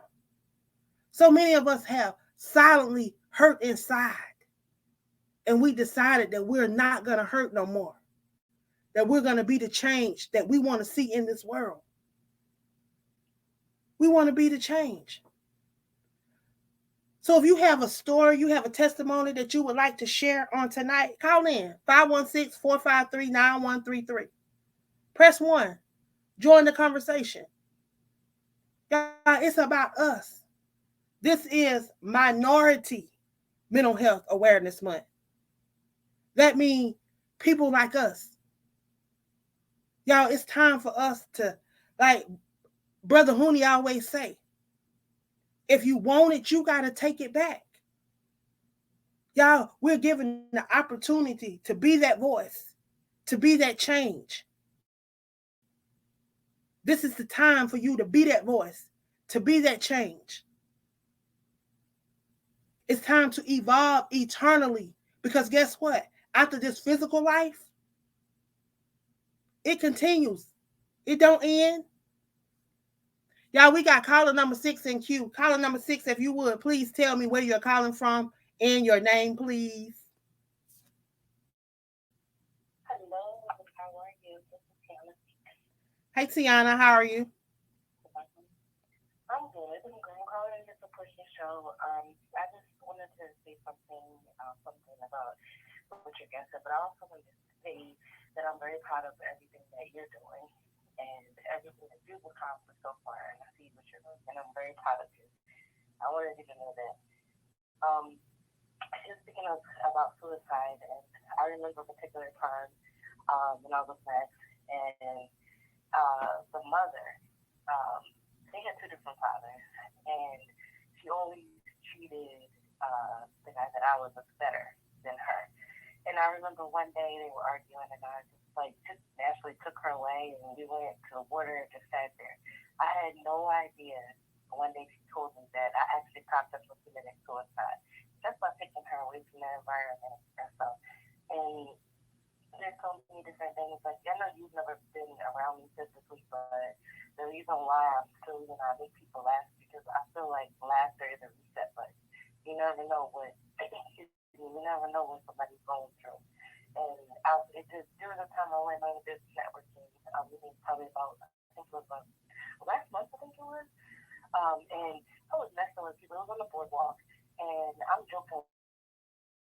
So many of us have silently hurt inside. And we decided that we're not going to hurt no more. That we're going to be the change that we want to see in this world. We want to be the change. So if you have a story, you have a testimony that you would like to share on tonight, call in 516-453-9133. Press 1. Join the conversation. It's about us. This is Minority Mental Health Awareness Month. That means people like us. Y'all, it's time for us to, like Brother Hooney always say, If you want it, you got to take it back. Y'all, we're given the opportunity to be that voice, to be that change. This is the time for you to be that voice, to be that change. It's time to evolve eternally because guess what? After this physical life, it continues. It don't end. Y'all, we got caller number 6 in queue. Caller number 6, if you would, please tell me where you're calling from and your name, please. Hello, how are you? This is Tiana. Hey, Tiana, how are you? I'm good. I'm calling in to support your show. I just wanted to say something about what your guest said, but I also wanted to say that I'm very proud of everything that you're doing and everything that you've accomplished so far, and I see what you're doing, and I'm very proud of you. I wanted you to know that. Just speaking about suicide, and I remember a particular time when I was back, and the mother, they had two different fathers, and she always treated the guy that I was better than her. And I remember one day they were arguing, and I just naturally took her away, and we went to the water and just sat there. I had no idea. One day she told me that I actually contemplated committing suicide just by taking her away from that environment and stuff. And there's so many different things. Like, I know you've never been around me physically, but the reason why I'm still, I make people laugh because I feel like laughter is a reset button. You never know what somebody's going through. And there was a time I went on this networking meeting probably about, I think it was last month, I think it was. And I was messing with people. I was on the boardwalk, and I'm joking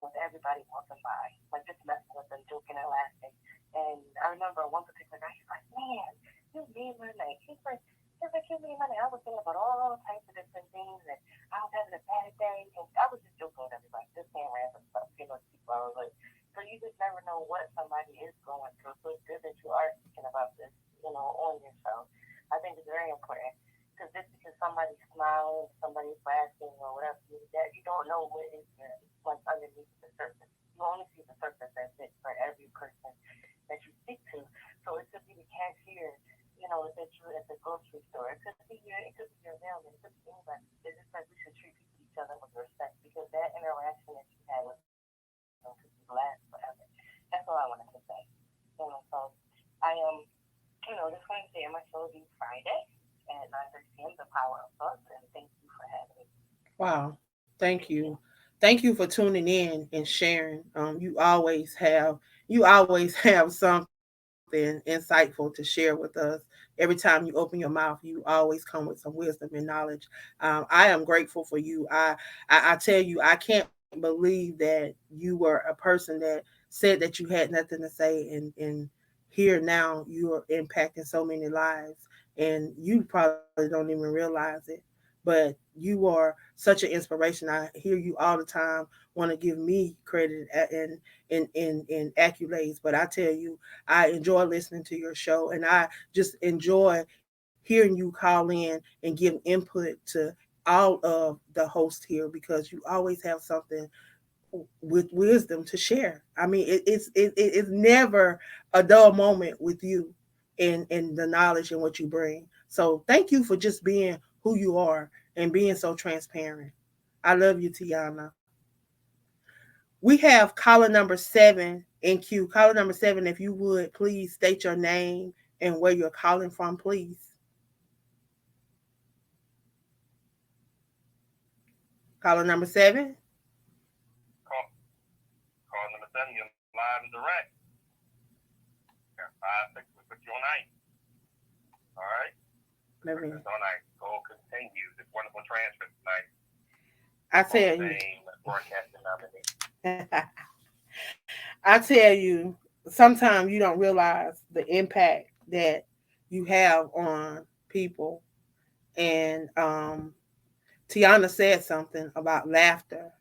with everybody walking by, like just messing with them, joking and laughing. And I remember one particular guy, he's like, man, you made my night. He's like, you made my night. I was thinking about all types of different things, and I was having a bad day, and I was just joking with everybody, just saying random stuff, people. I was like, so you just never know what somebody is going through. So it's good that you are speaking about this, on your show. I think it's very important. Because just because somebody's smiling, somebody's laughing, or whatever, that you don't know what is underneath the surface. You only see the surface that's it for every person that you speak to. So it could be the cashier, that you're at the grocery store. It could be your mailman. It could be anybody. It's just like we should treat each other with respect because that interaction that you had with could last forever. That's all I wanted to say. So I just wanted to say my show will be Friday at 9:30 p.m. The Power of Thoughts, and thank you for having me. Wow. Thank you. Thank you for tuning in and sharing. You always have something insightful to share with us. Every time you open your mouth, you always come with some wisdom and knowledge. I am grateful for you. I tell you, I can't believe that you were a person that said that you had nothing to say, and here now you are impacting so many lives, and you probably don't even realize it. But you are such an inspiration. I hear you all the time want to give me credit and accolades, but I tell you, I enjoy listening to your show, and I just enjoy hearing you call in and give input to all of the hosts here because you always have something with wisdom to share. I mean, it's never a dull moment with you in the knowledge and what you bring. So thank you for just being who you are and being so transparent. I love you, Tiana. We have caller number 7 in queue. Caller number 7, if you would please state your name and where you're calling from, please. Caller number 7. Call number 7, you're live and direct. 5, 6, we put you on ice. All right? Let me. On ice. Go continue this wonderful transcript tonight. I tell you. I tell you, sometimes you don't realize the impact that you have on people. And Tiana said something about laughter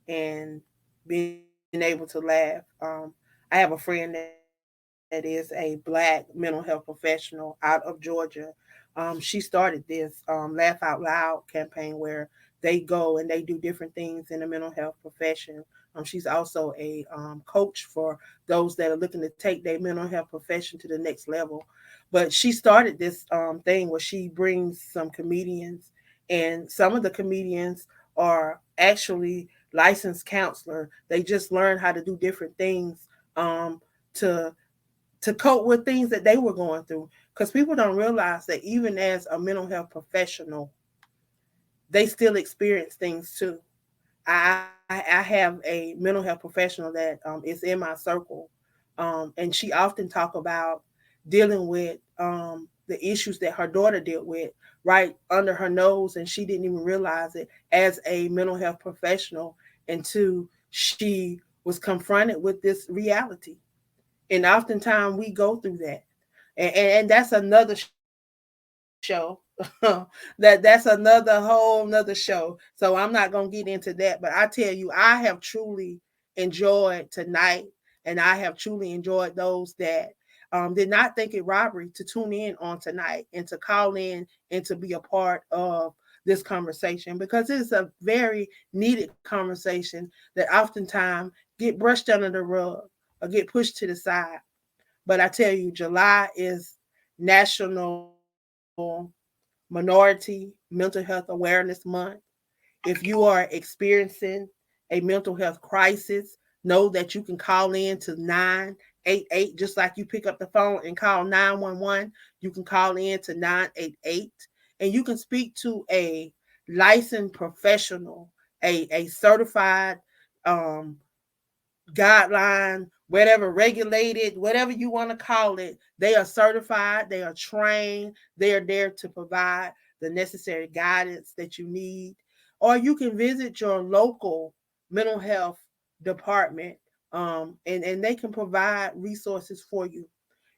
and being able to laugh. I have a friend that is a black mental health professional out of Georgia. She started this Laugh Out Loud campaign where they go and they do different things in the mental health profession. She's also a coach for those that are looking to take their mental health profession to the next level. But she started this thing where she brings some comedians, and some of the comedians are actually licensed counselor. They just learn how to do different things um, to cope with things that they were going through. Because people don't realize that even as a mental health professional, they still experience things too. I have a mental health professional that is in my circle, and she often talk about dealing with the issues that her daughter dealt with right under her nose, and she didn't even realize it as a mental health professional until she was confronted with this reality. And oftentimes we go through that, and that's another show. That's another whole another show. So I'm not gonna get into that. But I tell you, I have truly enjoyed tonight, and I have truly enjoyed those that did not think it robbery to tune in on tonight and to call in and to be a part of this conversation, because it's a very needed conversation that oftentimes get brushed under the rug or get pushed to the side. But I tell you, July is National Minority Mental Health Awareness Month. If you are experiencing a mental health crisis, know that you can call in to 988, just like you pick up the phone and call 911. You can call in to 988, and you can speak to a licensed professional, a certified um, guideline, whatever, regulated, whatever you want to call it. They are certified, they are trained, they are there to provide the necessary guidance that you need. Or you can visit your local mental health department, and they can provide resources for you.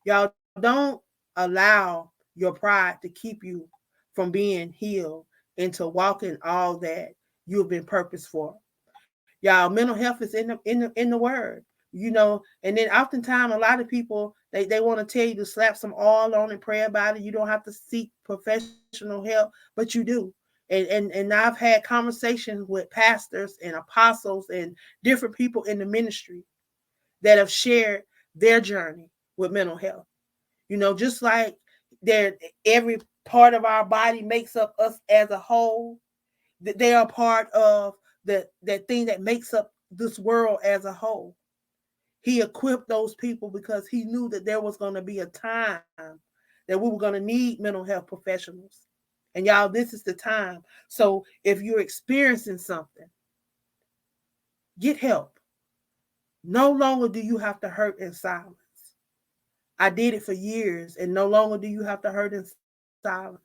Y'all don't allow your pride to keep you from being healed into walking all that you've been purposed for. Y'all, mental health is in the word, and then oftentimes a lot of people they want to tell you to slap some oil on and pray about it. You don't have to seek professional help, but you do. And I've had conversations with pastors and apostles and different people in the ministry that have shared their journey with mental health. Just like there every part of our body makes up us as a whole, that they are part of that thing that makes up this world as a whole. He equipped those people because he knew that there was going to be a time that we were going to need mental health professionals. And y'all, this is the time. So if you're experiencing something, get help. No longer do you have to hurt in silence. I did it for years, and no longer do you have to hurt in silence.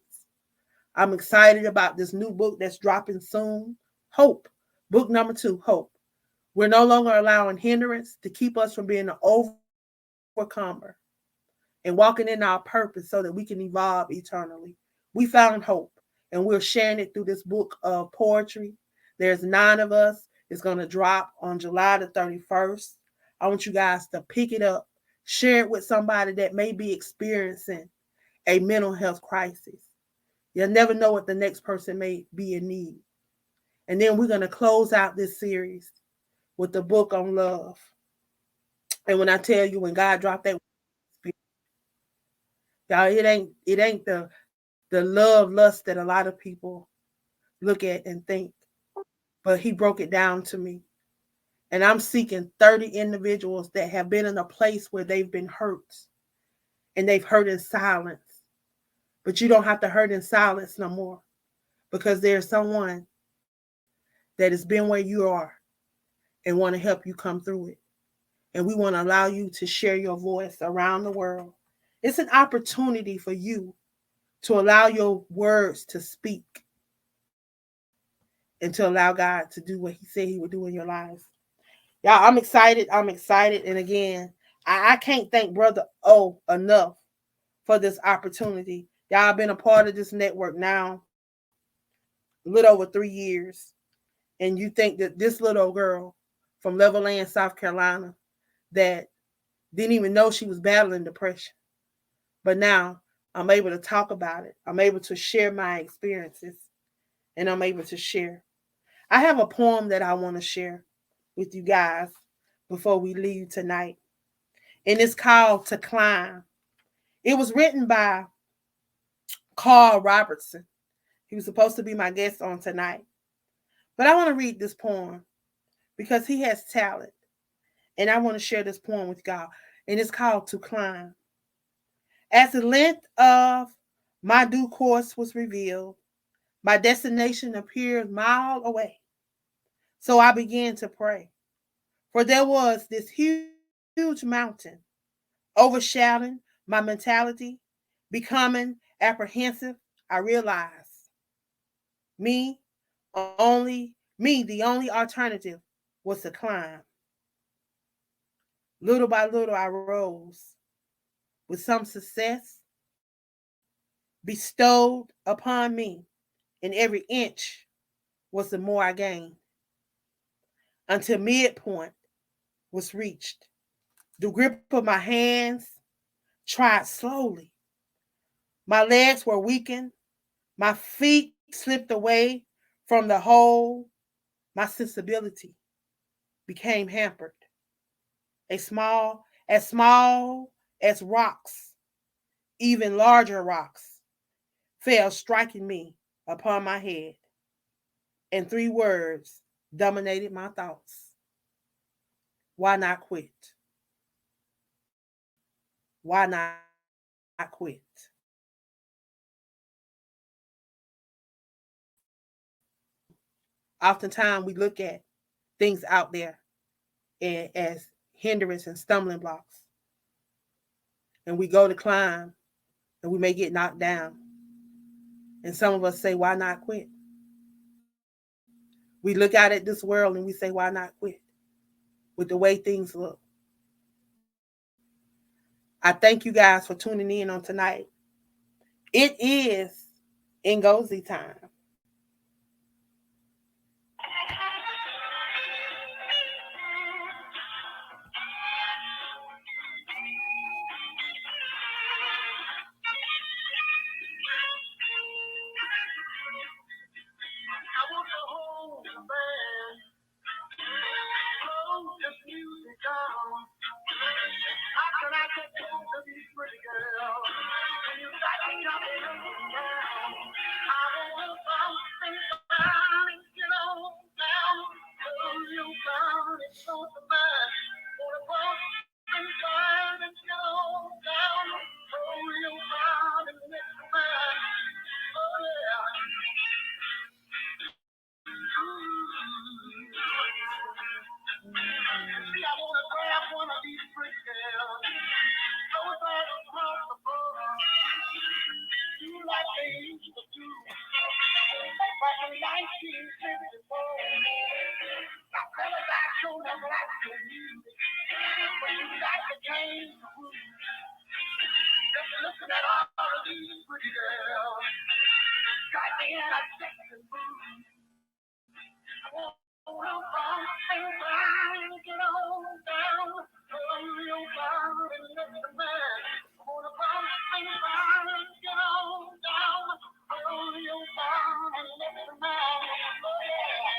I'm excited about this new book that's dropping soon. Hope. Book number 2, Hope. We're no longer allowing hindrance to keep us from being an overcomer and walking in our purpose so that we can evolve eternally. We found hope, and we're sharing it through this book of poetry. There's 9 of us. It's going to drop on July the 31st. I want you guys to pick it up, share it with somebody that may be experiencing a mental health crisis. You'll never know what the next person may be in need. And then we're going to close out this series with the book on love. And when I tell you, when God dropped that, y'all, it ain't the love lust that a lot of people look at and think, but he broke it down to me. And I'm seeking 30 individuals that have been in a place where they've been hurt, and they've hurt in silence. But you don't have to hurt in silence no more, because there's someone that has been where you are and want to help you come through it. And we want to allow you to share your voice around the world. It's an opportunity for you to allow your words to speak and to allow God to do what he said he would do in your lives. Y'all, I'm excited. I'm excited. And again, I can't thank Brother O enough for this opportunity. Y'all been a part of this network now a little over 3 years. And you think that this little girl from Levelland, South Carolina, that didn't even know she was battling depression. But now I'm able to talk about it. I'm able to share my experiences, and I'm able to share I have a poem that I want to share with you guys before we leave tonight. And it's called To Climb. It was written by Carl Robertson. He was supposed to be my guest on tonight. But I want to read this poem because he has talent. And I want to share this poem with y'all. And it's called To Climb. As the length of my due course was revealed, my destination appeared mile away. So I began to pray. For there was this huge mountain overshadowing my mentality, becoming apprehensive. I realized the only alternative was to climb. Little by little, I rose with some success bestowed upon me, and every inch was the more I gained until midpoint was reached. The grip of my hands tried slowly. My legs were weakened. My feet slipped away from the hole. My sensibility became hampered. As small as rocks, even larger rocks, fell striking me upon my head. And three words dominated my thoughts. Why not quit? Why not quit? Oftentimes we look at things out there as hindrance and stumbling blocks. And we go to climb and we may get knocked down. And some of us say, why not quit? We look out at this world and we say, why not quit? With the way things look. I thank you guys for tuning in on tonight. It is Ngozi time. I want to hold the band, close this music down. How can I get close to these pretty girls? When you got me jumping up and down, I want something fine, get on down. Hold you down, it's on the mind. Want to bump and fine and get on down. Hold you down and make the mind. Oh yeah. See, I want to grab one of these pretty girls, throw it right across the floor. Do like they used to do back in 1954. Now, fellas, I sure never liked your music, but you got to change the groove. Just looking at all of these pretty girls, got me in a sexy mood. Oh, and fine, get on down, hold your down and let the man. Wanna bump and fine, get on down, hold your down and let the man. Oh yeah.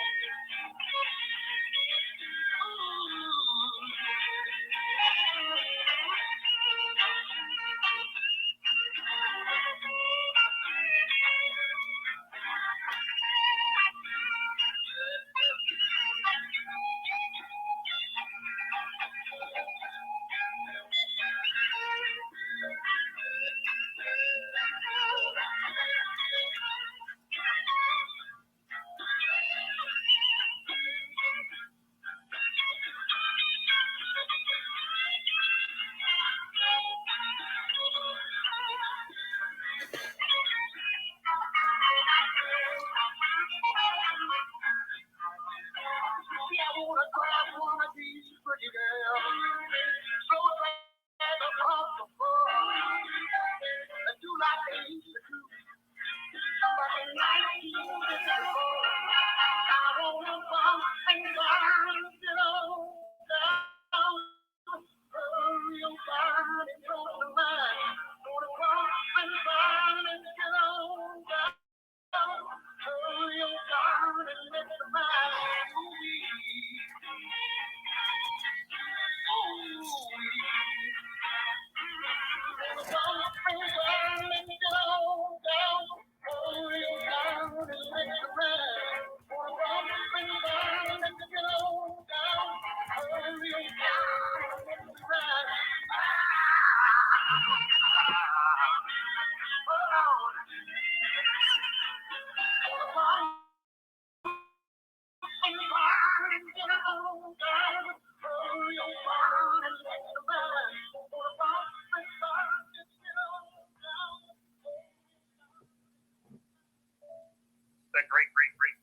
a great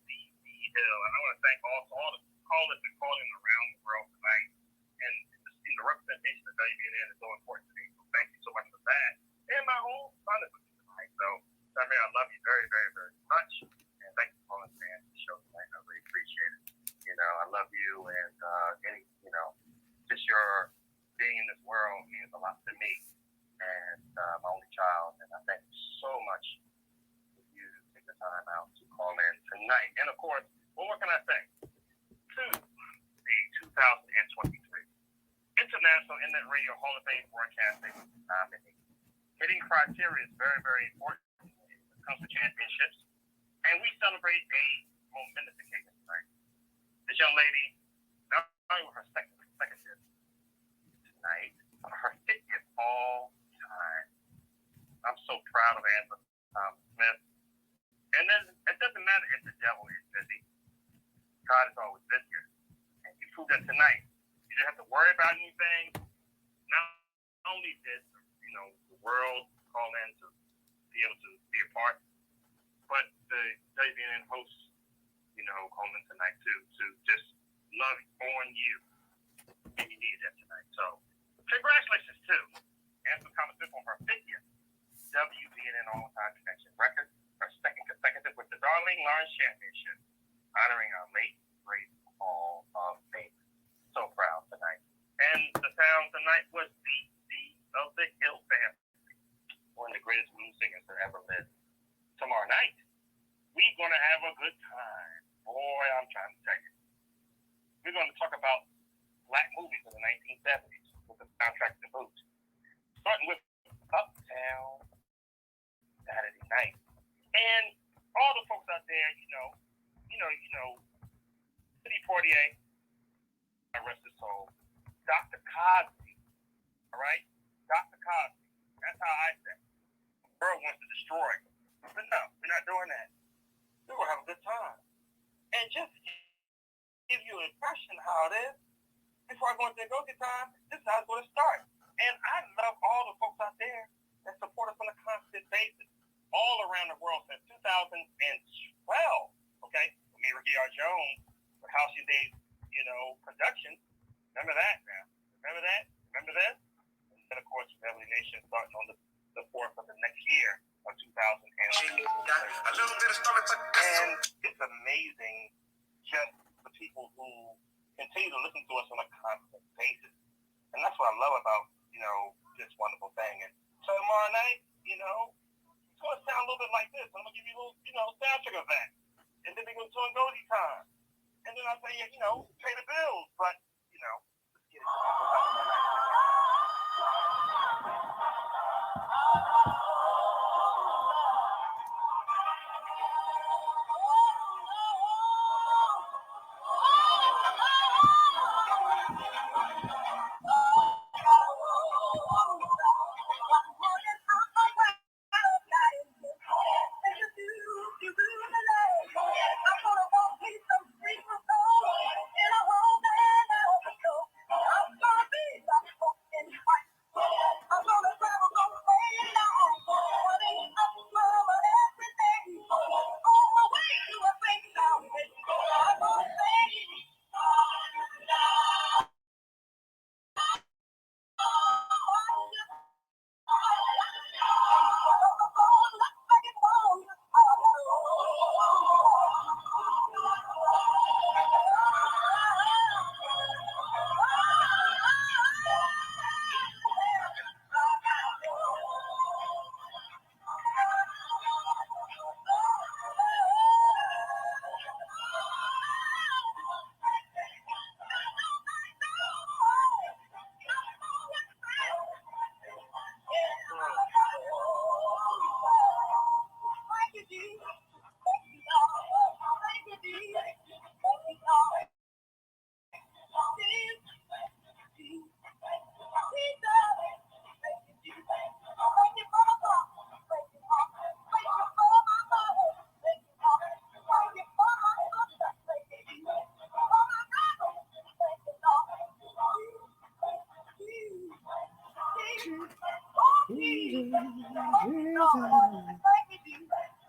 detail. And I want to thank also all the callers and calling around the world tonight. And the representation of WBNN is so important to me. So thank you so much for that. And my whole son is with you tonight. So, Samir, I love you very, very, very much. And thank you for calling the show tonight. I really appreciate it. You know, I love you, and just your being in this world means a lot to me. And my only child, and I thank you so much for you to take the time out to call in tonight. And of course, well, what can I say? To the 2023 International Internet Radio Hall of Fame Broadcasting nominee. Hitting criteria is very, very important when it comes to championships. And we celebrate a momentous occasion tonight. This young lady, not only with her second consecutive tonight, but her 50th all time. I'm so proud of Angela Smith. And then it doesn't matter if the devil is busy. God is always busier. And you proved that tonight. You didn't have to worry about anything. Not only did the world call in to be able to be a part, but the WBNN hosts, call in tonight to just love on you. And you needed that tonight. So congratulations to Angela Smith on her 50th WBNN All-Time Connection record, her second consecutive with the Darlene Lawrence Championship, honoring our late great Hall of Fame. So proud tonight. And the sound tonight was BC of the Hill Band, one of the greatest blues singers that ever lived. Tomorrow night, we're going to have a good time. Boy, I'm trying to tell you. We're going to talk about black movies in the 1970s with the soundtrack to boot. Starting with Uptown Saturday Night. And all the folks out there, City Portier, rest his soul, Dr. Cosby, all right? Dr. Cosby, that's how I say. The world wants to destroy him. But no, we're not doing that. We're going to have a good time. And just give you an impression how it is, before I go into the Ngozi time, this is how it's going to start. And I love all the folks out there that support us on a constant basis, all around the world since 2012, okay? Mary R. Jones, with How She Days, production. Remember that now. Remember that? Remember this? And then, of course, Family Nation starting on the 4th of the next year of 2018. And it's amazing just the people who continue to listen to us on a constant basis. And that's what I love about, this wonderful thing. And so tomorrow night, it's going to sound a little bit like this. I'm going to give you a little, soundtrack of that. And then we go to a Ngozi time. And then I'll say, pay the bills. But, let's get it.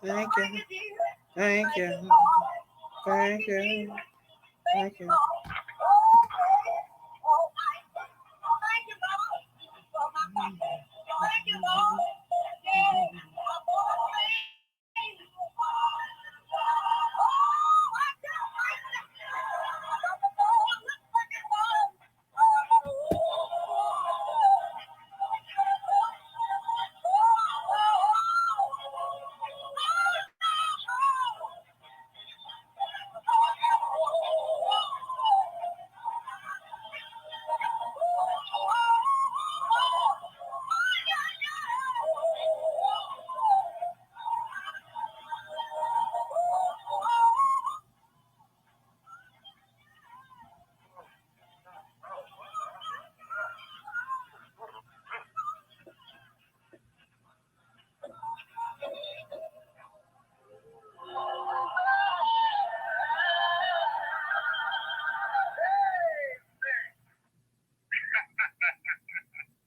Thank you. Thank you. Thank you. Thank you.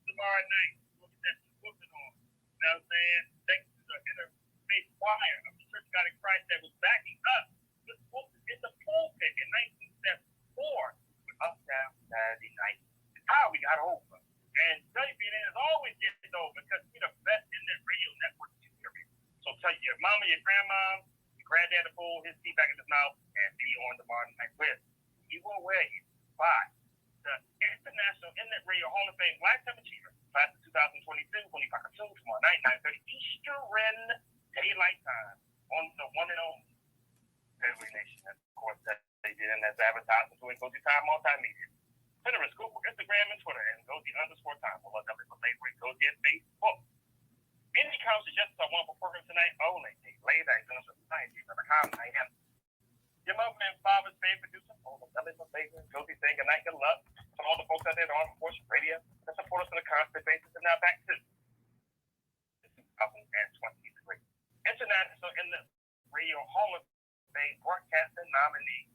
Tomorrow night, we'll get that whooping on. You know what I'm saying? Thanks to the interfaith choir of the Church of God in Christ that was backing up this whooping in the pulpit in 1974 with Uptown Saturday Night. It's how we got over. And WBNN is always getting over because we're the best internet radio network in the area. So tell your mama, your grandma, your granddad to pull his teeth back in his mouth and be on tomorrow night with. He will wear you. Bye. The International Internet Radio Hall of Fame Lifetime Achiever, class of 2022, when you cartoon tomorrow night, 9:30 Eastern Daylight Time on the one and only Family Nation. And of course, that they did in that advertisement to Ngozi Time Multimedia. Twitter is Google, Instagram, and Twitter, and Ngozi_time. We'll love it for labor and Ngozi at Facebook. Any comments, suggestions I want for program tonight? Only later, I am your mother and father's favorite producer, my favorite, Ngozi saying good night, good luck to all the folks out there on Force Radio that support us on a constant basis. And now back to 2023 International Internet Radio Hall of Fame broadcasting nominee,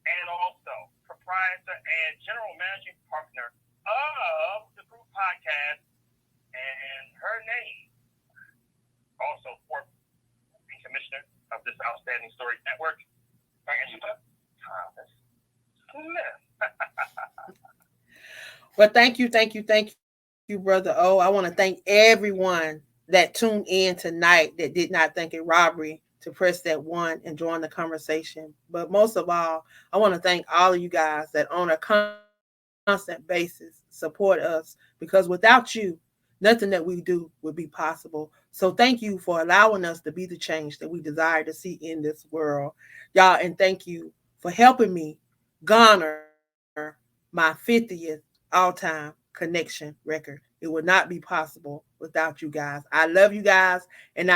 and also proprietor and general managing partner of the Group Podcast, and her name, also fourth commissioner of this outstanding story network, Angela Thomas Smith. Well, thank you, Brother O. I want to thank everyone that tuned in tonight that did not think it robbery to press that one and join the conversation. But most of all, I want to thank all of you guys that on a constant basis support us, because without you, nothing that we do would be possible. So thank you for allowing us to be the change that we desire to see in this world, y'all. And thank you for helping me garner my 50th all-time connection record. It would not be possible without you guys. I love you guys, and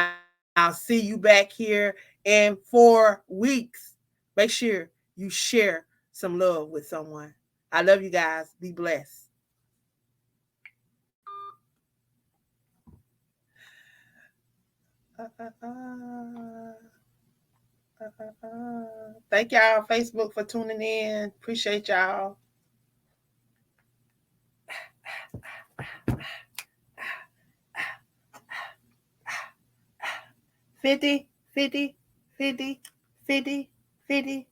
I'll see you back here in 4 weeks. Make sure you share some love with someone. I love you guys. Be blessed. Thank y'all, Facebook, for tuning in. Appreciate y'all. $50, $50, $50, $50, $50.